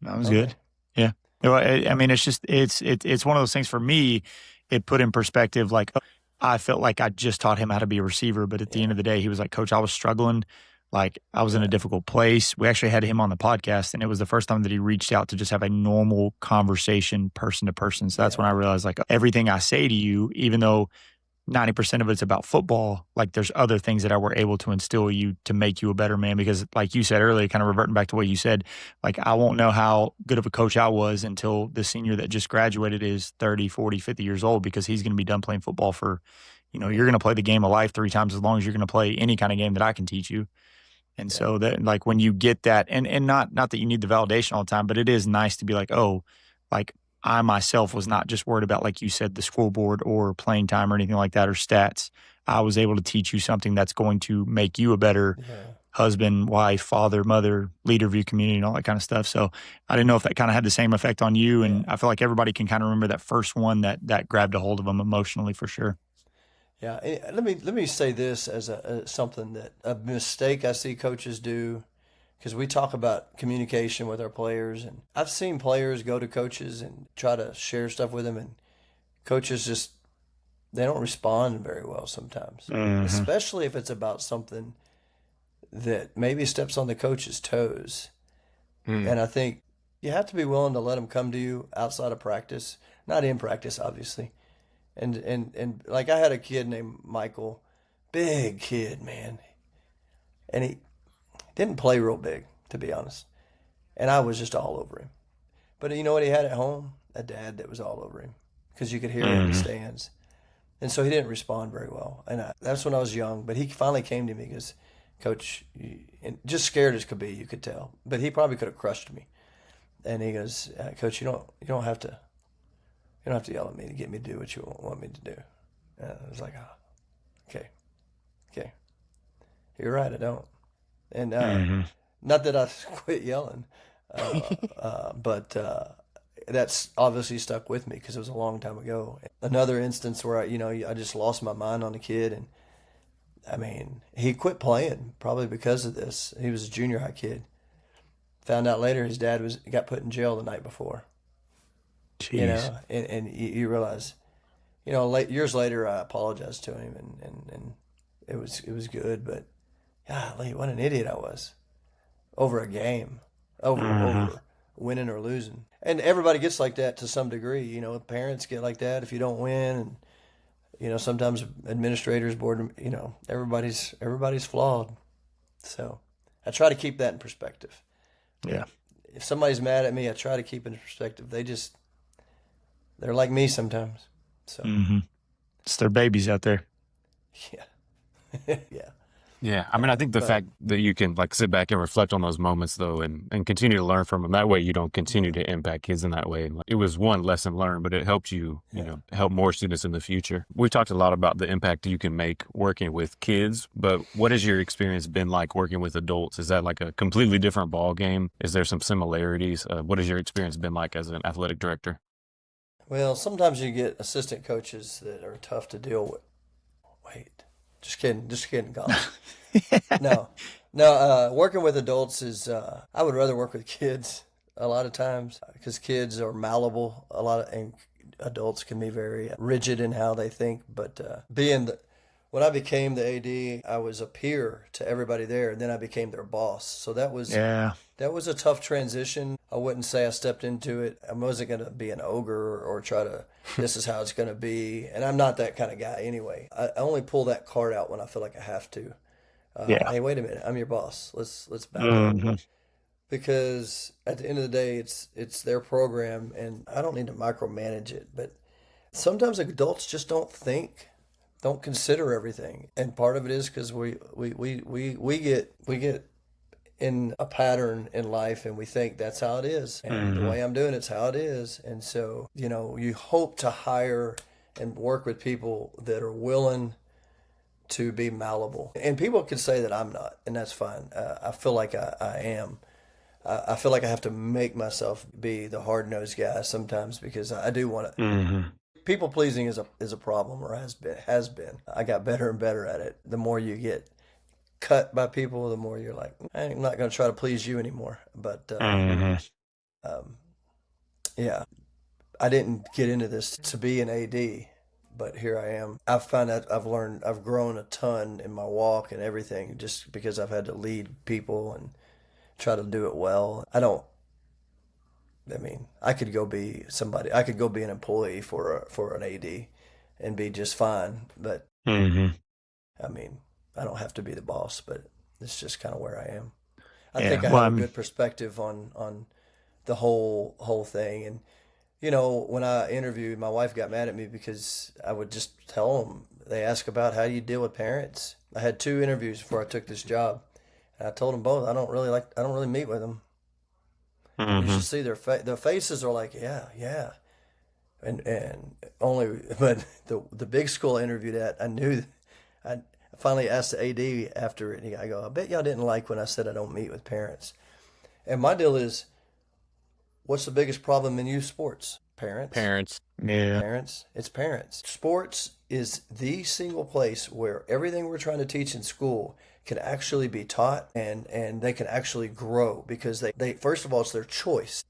That was good. Yeah. I mean, it's just it's one of those things for me. It put in perspective, like, I felt like I just taught him how to be a receiver, but at the end of the day, he was like, Coach, I was struggling. Like, I was in a difficult place. We actually had him on the podcast, and it was the first time that he reached out to just have a normal conversation person to person. So that's when I realized, like, everything I say to you, even though 90% of it's about football, like, there's other things that I were able to instill you to make you a better man. Because like you said earlier, kind of reverting back to what you said, like, I won't know how good of a coach I was until the senior that just graduated is 30, 40, 50 years old, because he's going to be done playing football for, you're going to play the game of life 3 times as long as you're going to play any kind of game that I can teach you. And so that, like, when you get that, and not that you need the validation all the time, but it is nice to be like, oh, like, I myself was not just worried about, like you said, the scoreboard or playing time or anything like that, or stats. I was able to teach you something that's going to make you a better husband, wife, father, mother, leader of your community, and all that kind of stuff. So I didn't know if that kind of had the same effect on you. And I feel like everybody can kind of remember that first one that grabbed a hold of them emotionally, for sure. Yeah, let me say this as something that a mistake I see coaches do, because we talk about communication with our players, and I've seen players go to coaches and try to share stuff with them, and coaches just, they don't respond very well sometimes, especially if it's about something that maybe steps on the coach's toes. And I think you have to be willing to let them come to you outside of practice, not in practice, obviously. And like, I had a kid named Michael, big kid, man, and he didn't play real big, to be honest. And I was just all over him. But you know what he had at home? A dad that was all over him, because you could hear him in the stands. And so he didn't respond very well. And that's when I was young. But he finally came to me because, Coach, and just scared as could be, you could tell. But he probably could have crushed me. And he goes, Coach, you don't have to yell at me to get me to do what you want me to do. And I was like, okay. You're right, I don't. And not that I quit yelling, but that's obviously stuck with me because it was a long time ago. Another instance where I just lost my mind on a kid, and I mean, he quit playing probably because of this. He was a junior high kid. Found out later his dad got put in jail the night before. Jeez. And you realize, years later I apologized to him, and it was good, but golly, what an idiot I was over a game, over winning or losing. And everybody gets like that to some degree. You know, parents get like that if you don't win, and you know, sometimes administrators, board, you know, everybody's flawed. So I try to keep that in perspective. Yeah. If somebody's mad at me, I try to keep it in perspective. They're like me sometimes. So It's their babies out there. yeah. Yeah. Yeah. I mean, I think the fact that you can like sit back and reflect on those moments though, and continue to learn from them. That way you don't continue to impact kids in that way. And it was one lesson learned, but it helped you, you know, help more students in the future. We've talked a lot about the impact you can make working with kids, but what has your experience been like working with adults? Is that like a completely different ball game? Is there some similarities? What has your experience been like as an athletic director? Well, sometimes you get assistant coaches that are tough to deal with. Wait, just kidding, Colin. No, working with adults is, I would rather work with kids a lot of times because kids are malleable and adults can be very rigid in how they think. But when I became the AD, I was a peer to everybody there, and then I became their boss. So that was a tough transition. I wouldn't say I stepped into it. I wasn't going to be an ogre or try to, this is how it's going to be. And I'm not that kind of guy anyway. I only pull that card out when I feel like I have to. Hey, wait a minute, I'm your boss. Let's back up. Because at the end of the day, it's their program, and I don't need to micromanage it. But sometimes adults just don't consider everything, and part of it is because we get in a pattern in life, and we think that's how it is, and the way I'm doing it's how it is, and so you know you hope to hire and work with people that are willing to be malleable, and people can say that I'm not, and that's fine. I feel like I am. I feel like I have to make myself be the hard-nosed guy sometimes because I do want to. People pleasing is a problem, or has been. I got better and better at it. The more you get cut by people, the more you're like, I'm not going to try to please you anymore. But yeah, I didn't get into this to be an AD, but here I am. I find that I've grown a ton in my walk and everything, just because I've had to lead people and try to do it well. I could go be somebody. I could go be an employee for an AD and be just fine. But I mean, I don't have to be the boss. But it's just kind of where I am. I think I have a good perspective on the whole thing. And you know, when I interviewed, my wife got mad at me because I would just tell them. They ask about how you deal with parents. I had 2 interviews before I took this job, and I told them both I don't really meet with them. You should see their faces are like, yeah, and only. But the big school I interviewed at, I knew. I finally asked the AD after it. I go, I bet y'all didn't like when I said I don't meet with parents. And my deal is, what's the biggest problem in youth sports? Parents. Yeah. Parents. It's parents. Sports is the single place where everything we're trying to teach in school can actually be taught, and they can actually grow, because they first of all, it's their choice.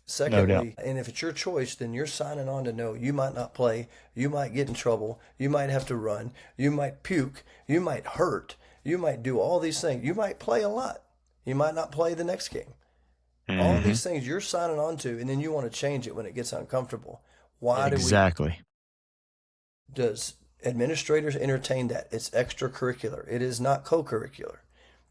Secondly, and if it's your choice, then you're signing on to know you might not play, you might get in trouble, you might have to run, you might puke, you might hurt, you might do all these things, you might play a lot, you might not play the next game. All these things you're signing on to, and then you want to change it when it gets uncomfortable. Why does administrators entertain that? It's extracurricular. It is not co-curricular.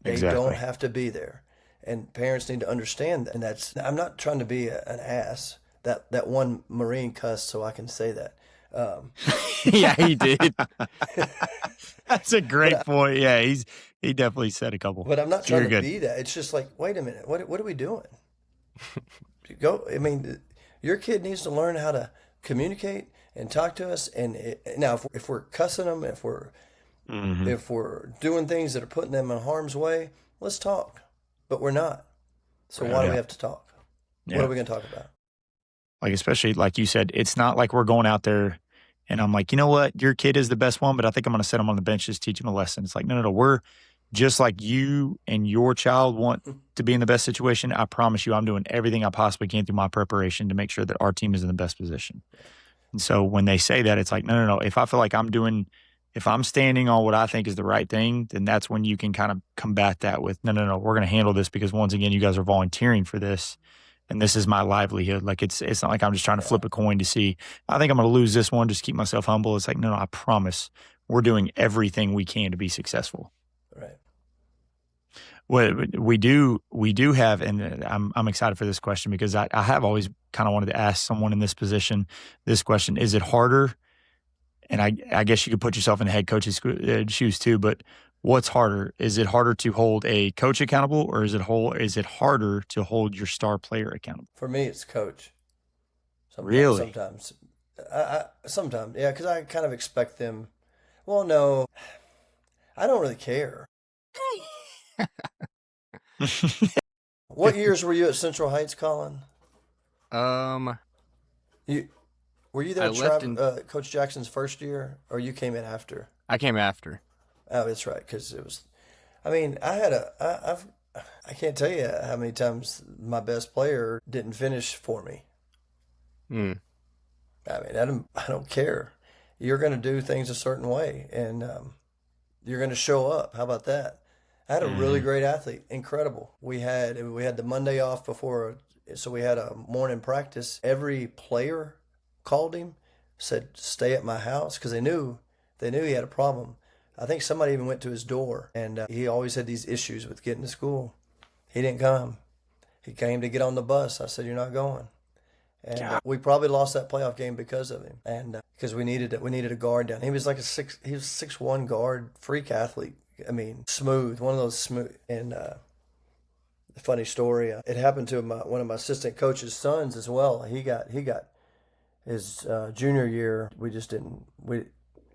They don't have to be there. And parents need to understand that. And I'm not trying to be an ass. That one Marine cussed, so I can say that. Yeah, he did. That's a great point. Yeah, he definitely said a couple. But I'm not trying to be that. It's just like, wait a minute, what are we doing? Your kid needs to learn how to communicate and talk to us. And now, if we're cussing them, if we're doing things that are putting them in harm's way, let's talk. But we're not. So why do we have to talk? What are we going to talk about? Like, especially like you said, it's not like we're going out there and I'm like, you know what, your kid is the best one, but I think I'm going to set him on the bench, just teach him a lesson. It's like, no. We're just like you and your child want to be in the best situation. I promise you, I'm doing everything I possibly can through my preparation to make sure that our team is in the best position. And so when they say that, it's like, no. If I feel like if I'm standing on what I think is the right thing, then that's when you can kind of combat that with, no. We're going to handle this because, once again, you guys are volunteering for this. and this is my livelihood. Like it's not like I'm just trying to flip a coin to see, I think I'm going to lose this one, just keep myself humble. It's like, no, I promise we're doing everything we can to be successful. Right. Well, we do have, and I'm excited for this question because I have always kind of wanted to ask someone in this position this question. Is it harder? And I guess you could put yourself in the head coach's shoes too, but what's harder? Is it harder to hold a coach accountable, or is it harder to hold your star player accountable? For me, it's coach. Really? Sometimes. Sometimes, yeah, because I kind of expect them. Well, no, I don't really care. What years were you at Central Heights, Colin? Were you there I left in- Coach Jackson's first year, or you came in after? I came after. Oh, that's right, because it was. I mean, I can't tell you how many times my best player didn't finish for me. Hmm. I mean, I don't care. You're going to do things a certain way, and you're going to show up. How about that? I had a really great athlete, incredible. We had the Monday off before, so we had a morning practice. Every player called him, said, "Stay at my house," because they knew he had a problem. I think somebody even went to his door, and he always had these issues with getting to school. He didn't come. He came to get on the bus. I said, "You're not going." And we probably lost that playoff game because of him, and because we needed a guard down. He was like he was 6'1" guard, freak athlete. I mean, smooth, one of those smooth. And funny story, it happened to one of my assistant coach's sons as well. He got his junior year. We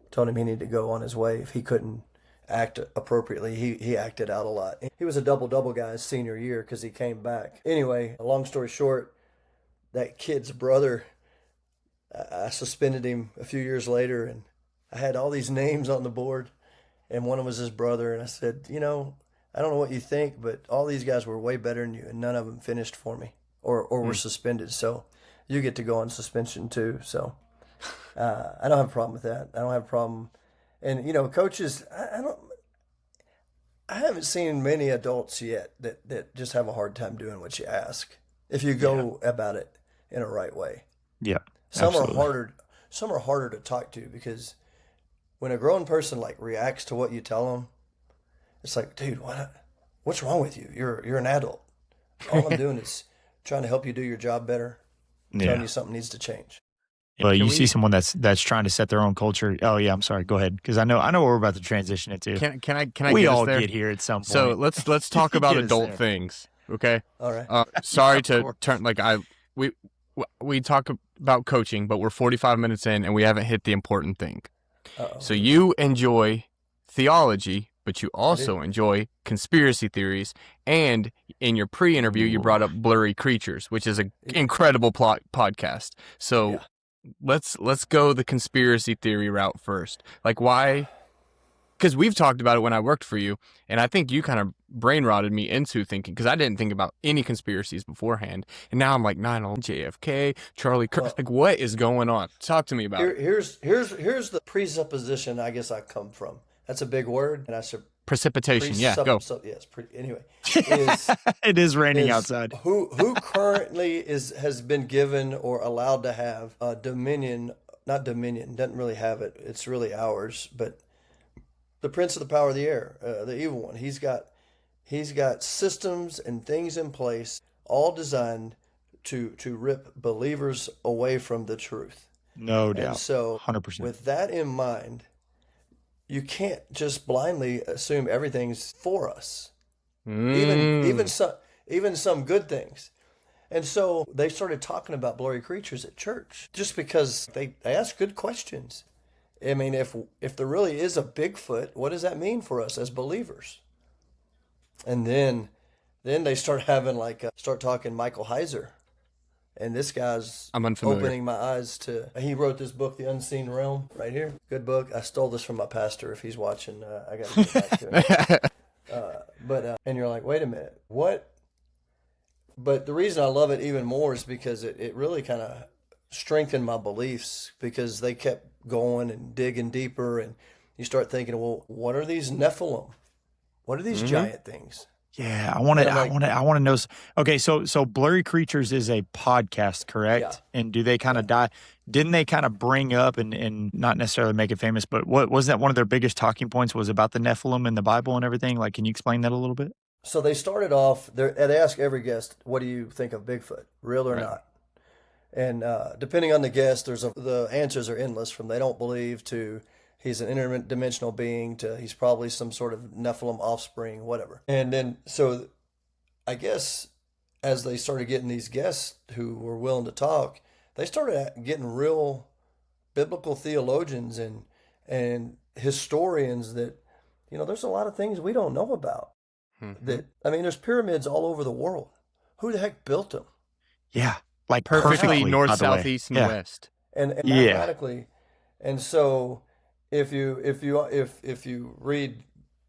told him he needed to go on his way if he couldn't act appropriately. He acted out a lot. He was a double guy his senior year because he came back. Anyway, long story short, that kid's brother, I suspended him a few years later, and I had all these names on the board, and one of them was his brother, and I said, I don't know what you think, but all these guys were way better than you, and none of them finished for me or were suspended. So you get to go on suspension too. So I don't have a problem with that. I don't have a problem. And, coaches, I haven't seen many adults yet that just have a hard time doing what you ask if you go about it in a right way. Yeah. Some absolutely. are harder to talk to because when a grown person reacts to what you tell them, it's like, dude, what's wrong with you? You're an adult. All I'm doing is trying to help you do your job better, telling you something needs to change. But you see someone that's trying to set their own culture. Oh yeah, I'm sorry. Go ahead, because I know we're about to transition it to. Can I? We get all us there? get here at some point. So let's talk about Get us adult there. things, okay? All right. Sorry to turn we talk about coaching, but we're 45 minutes in and we haven't hit the important thing. Uh-oh. So you enjoy theology, but you also enjoy conspiracy theories, and in your pre-interview you brought up Blurry Creatures, which is an incredible podcast. So let's go the conspiracy theory route first. Like, why? Because we've talked about it when I worked for you, and I think you kind of brain rotted me into thinking, because I didn't think about any conspiracies beforehand, and now I'm like 9/11, JFK, Charlie Kirk. Like, what is going on? Talk to me about it. Here's the presupposition I guess I come from. That's a big word, and I should Precipitation. Yeah, go. Yes. Anyway, It is raining outside. Who currently has been given or allowed to have dominion? Not dominion. Doesn't really have it. It's really ours. But the prince of the power of the air, the evil one. He's got systems and things in place, all designed to rip believers away from the truth. No doubt. And so, 100%. with that in mind, you can't just blindly assume everything's for us. Even some good things. And so they started talking about blurry creatures at church just because they ask good questions. I mean, if there really is a Bigfoot, what does that mean for us as believers? And then they start having start talking Michael Heiser. And this guy's I'm unfamiliar. opening my eyes to. He wrote this book, The Unseen Realm, right here. Good book. I stole this from my pastor. If he's watching, I got to get back to him. And you're like, wait a minute, what? But the reason I love it even more is because it really kind of strengthened my beliefs, because they kept going and digging deeper, and you start thinking, well, what are these Nephilim? What are these giant things? Yeah, And I'm like, I want to know. Okay, so Blurry Creatures is a podcast, correct? Yeah. And do they kind of didn't they kind of bring up and not necessarily make it famous, but wasn't that one of their biggest talking points was about the Nephilim in the Bible and everything? Like, can you explain that a little bit? so they started off, they ask every guest, what do you think of Bigfoot, real or Right. not? And depending on the guest, the answers are endless, from they don't believe to he's an interdimensional being to he's probably some sort of Nephilim offspring, whatever. And then, so I guess as they started getting these guests who were willing to talk, they started getting real biblical theologians and historians that, there's a lot of things we don't know about. Mhm. That, I mean, there's pyramids all over the world. Who the heck built them? Yeah, like Perfectly north, by the way. south, east, and Yeah. west. And Yeah. mathematically, and so if you read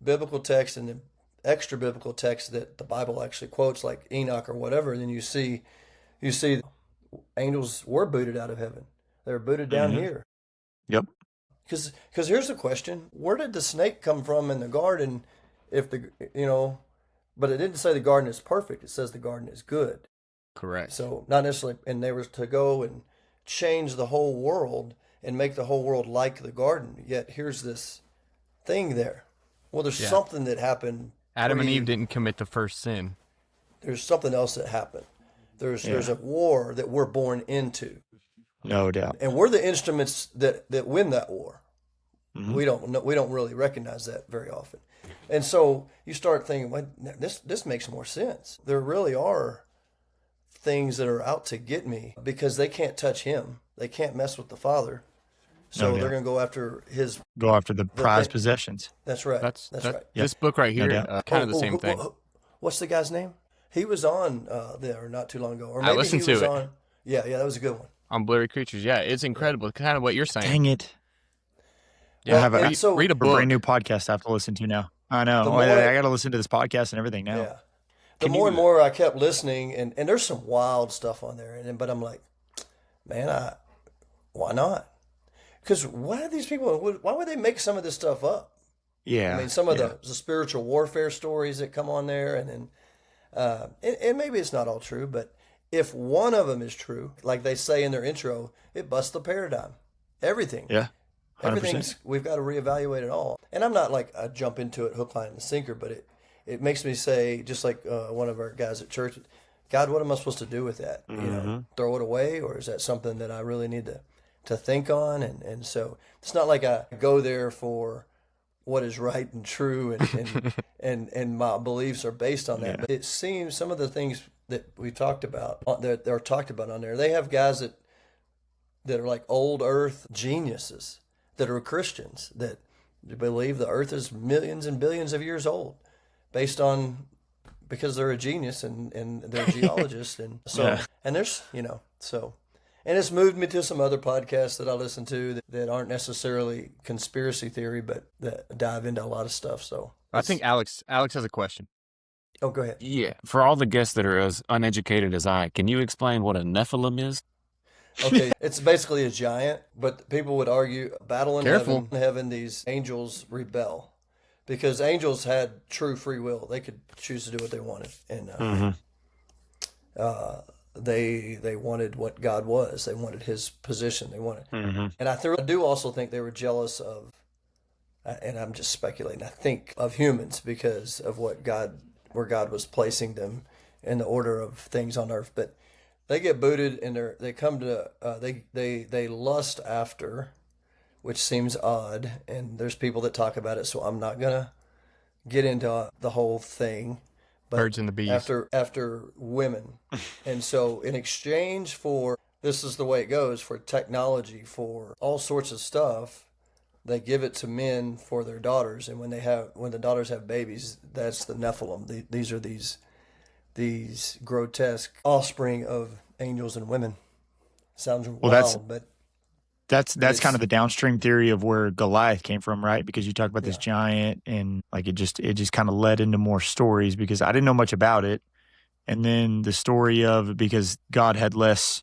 biblical text and the extra biblical text that the Bible actually quotes, like Enoch or whatever, then you see angels were booted out of heaven. They were booted down Mhm. here. Yep. Because here's the question: where did the snake come from in the garden? But it didn't say the garden is perfect. It says the garden is good. Correct. So not necessarily, and they were to go and change the whole world and make the whole world like the garden. Yet here's this thing there. Well, there's Yeah. something that happened. Adam and Eve didn't commit the first sin. There's something else that happened. There's a war that we're born into, No doubt. and we're the instruments that win that war. Mhm. We don't really recognize that very often. And so you start thinking, well, this makes more sense. There really are things that are out to get me because they can't touch him. They can't mess with the Father. So No they're doubt. going to go after his. Go after the prized thing- possessions. That's right. That's right. This book right here, doubt. kind of the same thing. What's the guy's name? He was on there not too long ago. Or I maybe listened he was to it. on. Yeah, that was a good one. On Blurry Creatures. Yeah, it's incredible. Kind of what you're saying. Dang it. Yeah, I have a- read, so- read a A book. brand new podcast I have to listen to now. I know. The more- I got to listen to this podcast and everything now. Yeah. The Can more you- and more I kept listening, and there's some wild stuff on there, but I'm like, man, why not? Because why are these people? Why would they make some of this stuff up? Yeah. I mean, some of the spiritual warfare stories that come on there, and then, and maybe it's not all true, but if one of them is true, like they say in their intro, it busts the paradigm. Everything. Yeah. 100%. Everything's, we've got to reevaluate it all. And I'm not like I jump into it hook, line, and sinker, but it makes me say, just like one of our guys at church, God, what am I supposed to do with that? Throw it away, or is that something that I really need to think on? And so it's not like I go there for what is right and true, and my beliefs are based on that. Yeah. But it seems some of the things that we talked about, that are talked about on there, they have guys that are like old earth geniuses that are Christians that believe the earth is millions and billions of years old because they're a genius and they're geologists. And so, Yeah. and there's, and it's moved me to some other podcasts that I listen to that aren't necessarily conspiracy theory, but that dive into a lot of stuff. So I think Alex has a question. oh, go ahead. Yeah. For all the guests that are as uneducated as I, can you explain what a Nephilim is? Okay, it's basically a giant, but people would argue battle in Careful. heaven, these angels rebel because angels had true free will. They could choose to do what they wanted, and they wanted what God was. They wanted His position. They wanted, and I do also think they were jealous of, and I'm just speculating. I think of humans because of where God was placing them in the order of things on earth, but. They get booted and they come to they lust after, which seems odd, and there's people that talk about it, so I'm not gonna get into the whole thing. But Birds and the bees. after women, and so in exchange for this is the way it goes for technology, for all sorts of stuff, they give it to men for their daughters, and when the daughters have babies, that's the Nephilim. These are these grotesque offspring of angels and women. Sounds wild, but That's it's- kind of the downstream theory of where Goliath came from, right? Because you talk about this giant, and like it just kind of led into more stories because I didn't know much about it, and then the story of because God had less,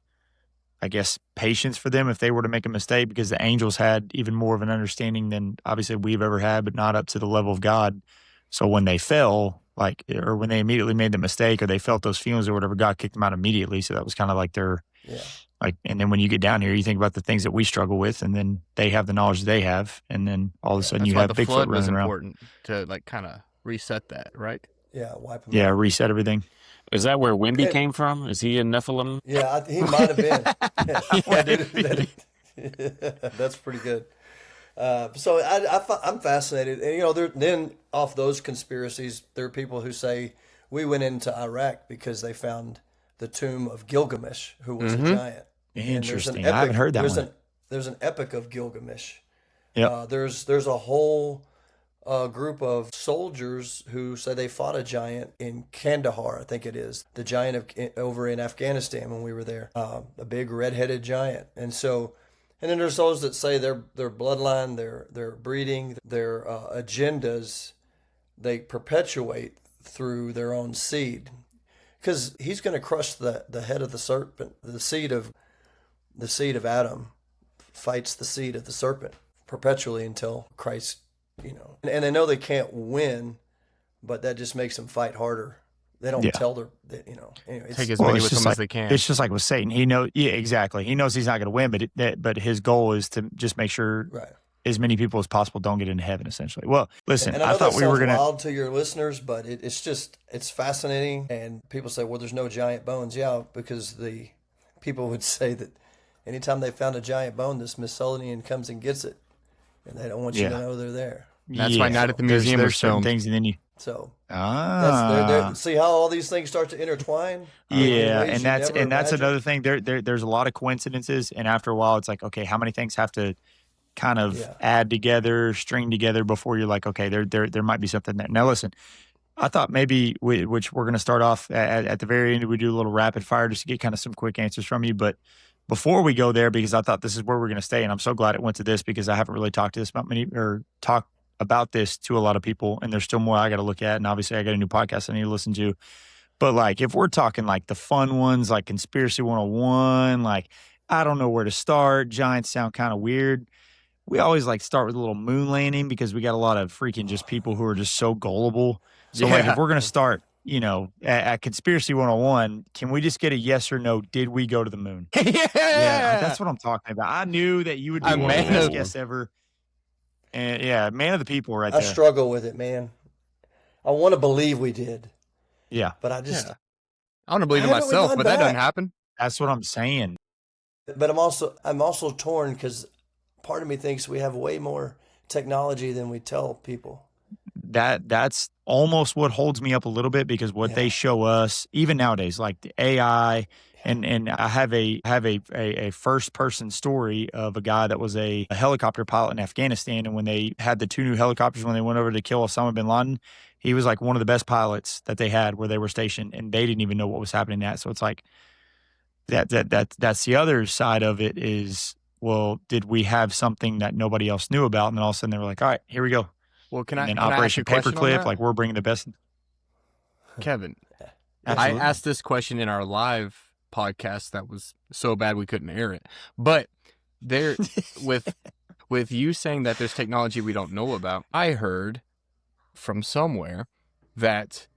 I guess, patience for them if they were to make a mistake because the angels had even more of an understanding than obviously we've ever had, but not up to the level of God. So when they fell, like, or when they immediately made the mistake or they felt those feelings or whatever, God kicked them out immediately. So that was kind of like their, Yeah. like, and then when you get down here, you think about the things that we struggle with, and then they have the knowledge they have, and then all of a sudden That's you why have the Bigfoot flood was running around. important to like kind of reset that, right? Yeah, wipe them Yeah, out. reset everything. Is that where Wimby Okay. came from? Is he a Nephilim? Yeah, he might have been. Yeah. That's pretty good. So I'm fascinated, and then off those conspiracies, there are people who say we went into Iraq because they found the tomb of Gilgamesh, who was a giant. And there's an Interesting. I haven't heard that one. There's an epic of Gilgamesh. Yep. There's a whole group of soldiers who say they fought a giant in Kandahar, I think it is, the giant over in Afghanistan when we were there, a big red-headed giant. And then there's those that say their bloodline, their breeding, their agendas, they perpetuate through their own seed, because he's going to crush the head of the serpent. The seed of Adam fights the seed of the serpent perpetually until Christ. And they know they can't win, but that just makes them fight harder. They don't tell anyway, Take as many with them like, as they can. It's just like with Satan. He knows, exactly. He knows he's not going to win, but his goal is to just make sure as many people as possible don't get into heaven, essentially. Well, listen, and I know thought we were going to. wild to your listeners, but it's fascinating. And people say, well, there's no giant bones. Yeah, because the people would say that anytime they found a giant bone, this Smithsonian comes and gets it, and they don't want you to know they're there. That's why Night at the Museum there's was certain filmed. things, and then you. So Ah. see how all these things start to intertwine. Yeah, in ways and you that's never imagined? another thing. There's a lot of coincidences, and after a while, it's like, okay, how many things have to kind of add together, string together before you're like, okay, there might be something there. Now, listen, I thought maybe which we're going to start off at the very end. We do a little rapid fire just to get kind of some quick answers from you, but before we go there, because I thought this is where we're going to stay, and I'm so glad it went to this because I haven't really talked about this to a lot of people, and there's still more I got to look at, and obviously I got a new podcast I need to listen to. But like, if we're talking like the fun ones, like Conspiracy 101, like I don't know where to start. Giants sound kind of weird. We always like start with a little moon landing because we got a lot of freaking just people who are just so gullible. So like, if we're gonna start, at Conspiracy 101, can we just get a yes or no? Did we go to the moon? Yeah, that's what I'm talking about. I knew that you would be one of the best guests ever. And yeah, man of the people right there. I struggle with it, man. I want to believe we did. Yeah. But I just I want to believe it Haven't we myself, gone but that doesn't back? happen. That's what I'm saying. But I'm also torn because part of me thinks we have way more technology than we tell people. That's almost what holds me up a little bit because what they show us, even nowadays, like the AI, and I have a first person story of a guy that was a helicopter pilot in Afghanistan, and when they had the 2 new helicopters when they went over to kill Osama bin Laden, he was like one of the best pilots that they had where they were stationed, and they didn't even know what was happening. So it's like that's the other side of it is, well, did we have something that nobody else knew about? And then all of a sudden they were like, all right, here we go. Well, can And I then ask Operation you a question on Paperclip, that? like we're bringing the best. Kevin, Absolutely. I asked this question in our live podcast that was so bad we couldn't air it. But there, with you saying that there's technology we don't know about, I heard from somewhere that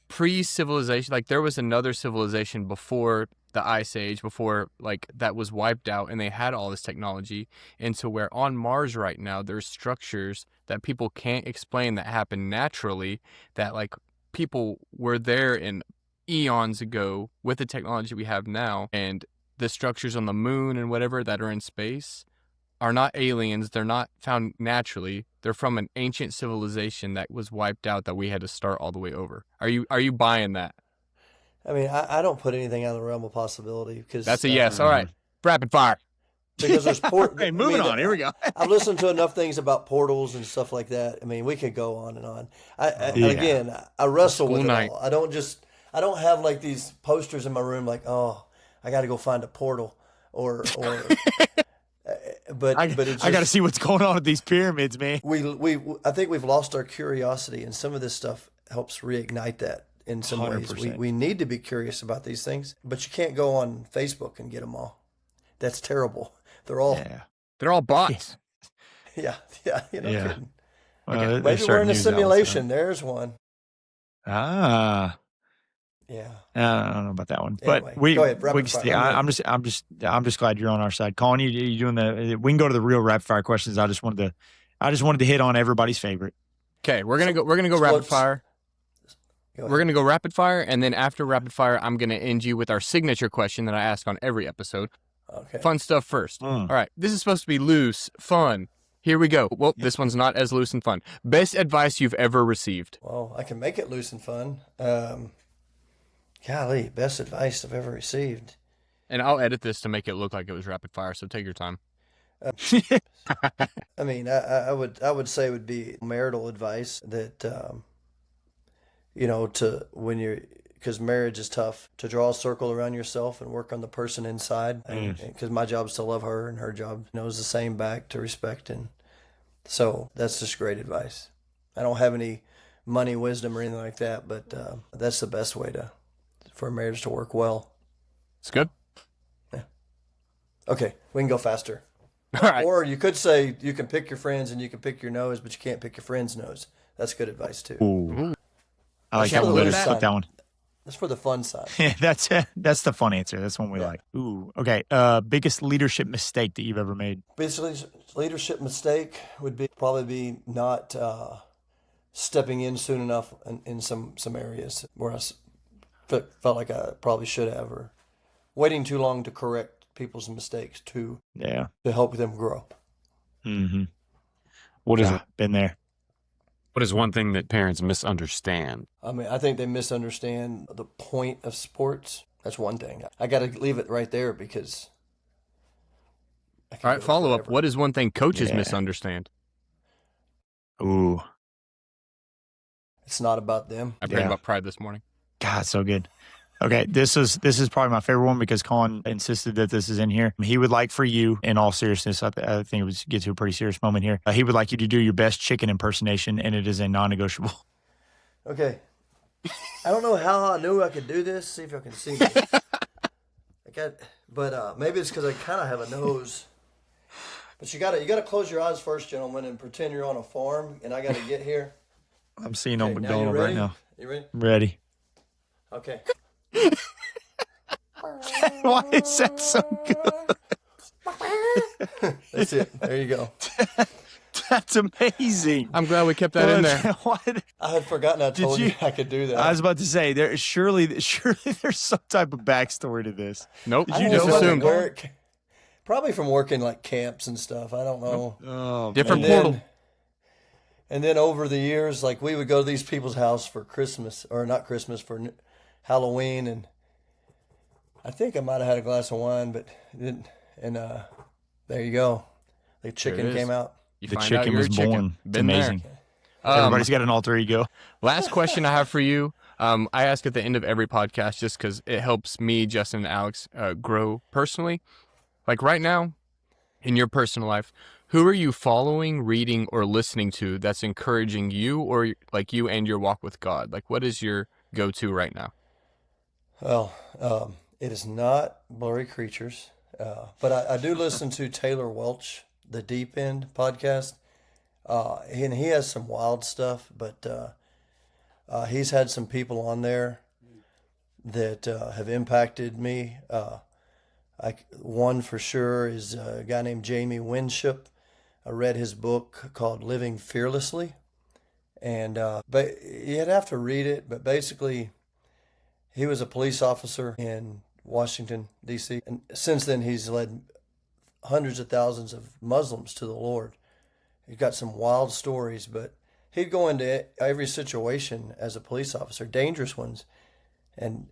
pre-civilization, like there was another civilization before the Ice Age, before like that was wiped out, and they had all this technology. And so where on Mars right now, there's structures that people can't explain that happen naturally, that like people were there in eons ago with the technology we have now, and the structures on the moon and whatever that are in space are not aliens. They're not found naturally. They're from an ancient civilization that was wiped out that we had to start all the way over. Are you buying that? I mean, I don't put anything out of the realm of possibility because That's a yes. All right. Rapid fire. Because there's Okay, moving on. Here we go. I've listened to enough things about portals and stuff like that. I mean, we could go on and on. Yeah. Again, I wrestle with School it night. all. I don't have like these posters in my room like, oh, I got to go find a portal or but it's just, I got to see what's going on with these pyramids, man. I think we've lost our curiosity, and some of this stuff helps reignite that in some ways. 100%. We need to be curious about these things, but you can't go on Facebook and get them all. That's terrible. They're all They're all bots. yeah. You're not Yeah. kidding. Well, Maybe there's we're certain in a news outlets, simulation. There's one. Ah, Yeah. I don't know about that one, Anyway, but we go ahead, we rapid can fire. stay. I'm ready. I'm just glad you're on our side, Colin. You doing the? We can go to the real rapid fire questions. I just wanted to hit on everybody's favorite. Okay, we're gonna So- go so rapid what's- fire. Go ahead. We're gonna go rapid fire, and then after rapid fire, I'm gonna end you with our signature question that I ask on every episode. Okay. Fun stuff first. Mm. All right, this is supposed to be loose, fun. Here we go. Well, this one's not as loose and fun. Best advice you've ever received. Well, I can make it loose and fun. Golly, best advice I've ever received. And I'll edit this to make it look like it was rapid fire, so take your time. I mean, I would say it would be marital advice that, because marriage is tough, to draw a circle around yourself and work on the person inside. Because my job is to love her, and her job knows the same back, to respect. And so that's just great advice. I don't have any money wisdom or anything like that, but that's the best way for a marriage to work well. It's good. Okay, we can go faster. All right. Or you could say you can pick your friends and you can pick your nose, but you can't pick your friend's nose. That's good advice too. Ooh. I like That's that for one the better. loose Put side. that one. That's for the fun side. Yeah, that's the fun answer. That's one we Yeah. like. Ooh. Okay. Biggest leadership mistake that you've ever made. Basically, leadership mistake would probably be not stepping in soon enough in some areas where I felt like I probably should have, or waiting too long to correct people's mistakes to Yeah. help them grow. Mm-hmm. What is Been there. what is one thing that parents misunderstand? I mean, I think they misunderstand the point of sports. That's one thing. I got to leave it right there because. I can All right, go follow up. forever. What is one thing coaches Yeah. misunderstand? Ooh. It's not about them. I prayed Yeah. about pride this morning. God, so good. Okay, this is probably my favorite one because Colin insisted that this is in here. He would like for you, in all seriousness, I think it would get to a pretty serious moment here. He would like you to do your best chicken impersonation, and it is a non-negotiable. Okay. I don't know how I knew I could do this. See if y'all can see me. But maybe it's because I kind of have a nose. But you gotta close your eyes first, gentlemen, and pretend you're on a farm, and I gotta get here. I'm seeing Okay, on now you McDonald right ready? now. You ready? Ready? Okay. Why is that so good? That's it. There you go. That's amazing. I'm glad we kept that in there. What? I had forgotten I told you you- I could do that. I was about to say, surely there's some type of backstory to this. Nope. Did I you don't just know about the assumed. work. Probably from working like camps and stuff. I don't know. Oh, Different And then- portal. And then over the years, like we would go to these people's house for Christmas, or not Christmas, for Halloween, and I think I might have had a glass of wine, but it didn't. And there you go. The chicken is. came out. You the find out chicken you're was a chicken. born. It's Been there. amazing. Um, Everybody's got an alter ego. Last question I have for you. I ask at the end of every podcast just because it helps me, Justin, and Alex grow personally. Like right now, in your personal life, who are you following, reading, or listening to that's encouraging you, or like you and your walk with God? Like, what is your go-to right now? Well, it is not Blurry Creatures, but I do listen to Taylor Welch, the Deep End podcast, and he has some wild stuff, but he's had some people on there that have impacted me. One for sure is a guy named Jamie Winship. I read his book called Living Fearlessly, and but you'd have to read it, but basically he was a police officer in Washington, D.C., and since then he's led hundreds of thousands of Muslims to the Lord. He's got some wild stories, but he'd go into every situation as a police officer, dangerous ones, and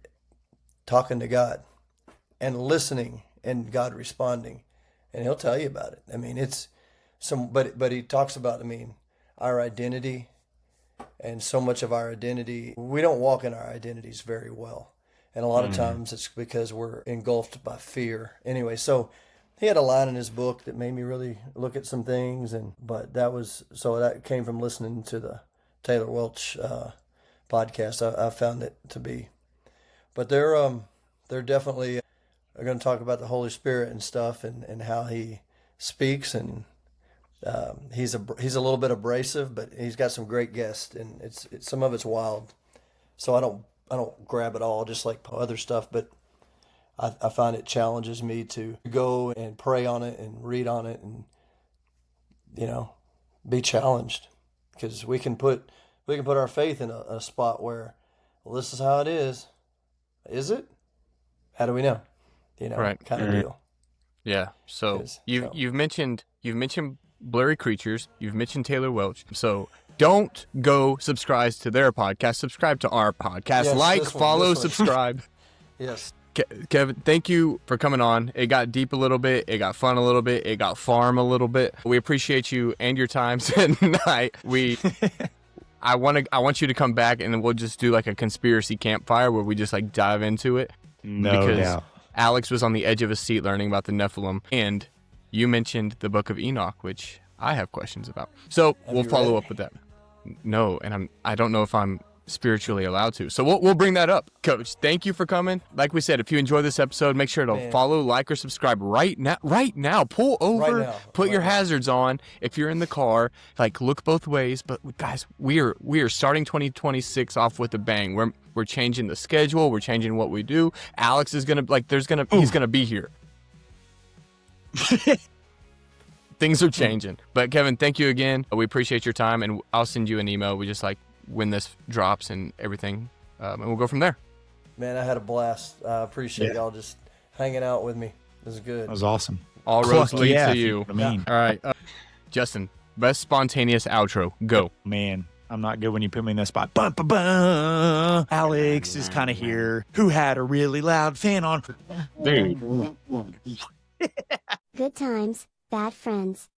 talking to God and listening and God responding, and he'll tell you about it. I mean, it's but he talks about, I mean, our identity, and so much of our identity, we don't walk in our identities very well. And a lot of times it's because we're engulfed by fear. Anyway, so he had a line in his book that made me really look at some things, but that came from listening to the Taylor Welch podcast. I found it to be, but they're definitely are going to talk about the Holy Spirit and stuff, and how he speaks, and he's a little bit abrasive, but he's got some great guests, and it's some of it's wild. So I don't grab it all just like other stuff, but I find it challenges me to go and pray on it and read on it and, you know, be challenged, because we can put our faith in a spot where, well, this is how it is. Is it? How do we know? You know, Right. kind of deal. Yeah. So Is, you've mentioned Blurry Creatures. You've mentioned Taylor Welch. So don't go subscribe to their podcast. Subscribe to our podcast. Yes, like, this one, follow, this one. subscribe. Yes. Kevin, thank you for coming on. It got deep a little bit. It got fun a little bit. It got farm a little bit. We appreciate you and your time tonight. I want you to come back and we'll just do like a conspiracy campfire where we just like dive into it. No doubt. Alex was on the edge of his seat learning about the Nephilim, and you mentioned the Book of Enoch, which I have questions about. So we'll you follow read it? up with that. No, and I don't know if I'm spiritually allowed to. So we'll bring that up. Coach, thank you for coming. Like we said, if you enjoy this episode, make sure to follow, like, or subscribe right now. Right now. Pull over. Right now. Put your Right now. hazards on. If you're in the car, like, look both ways. But guys, we are starting 2026 off with a bang. We're changing the schedule. We're changing what we do. Alex is gonna he's gonna be here. Things are changing. But Kevin, thank you again. We appreciate your time, and I'll send you an email. We just like when this drops and everything, and we'll go from there. Man, I had a blast. I appreciate y'all just hanging out with me. It was good. That was awesome. All roads Fuck lead yeah, to if you. know what I mean, All right, Justin, best spontaneous outro. Go. man, I'm not good when you put me in that spot. Bum, bum, bum. Alex is kind of here. Who had a really loud fan on? Dude. Good times, bad friends.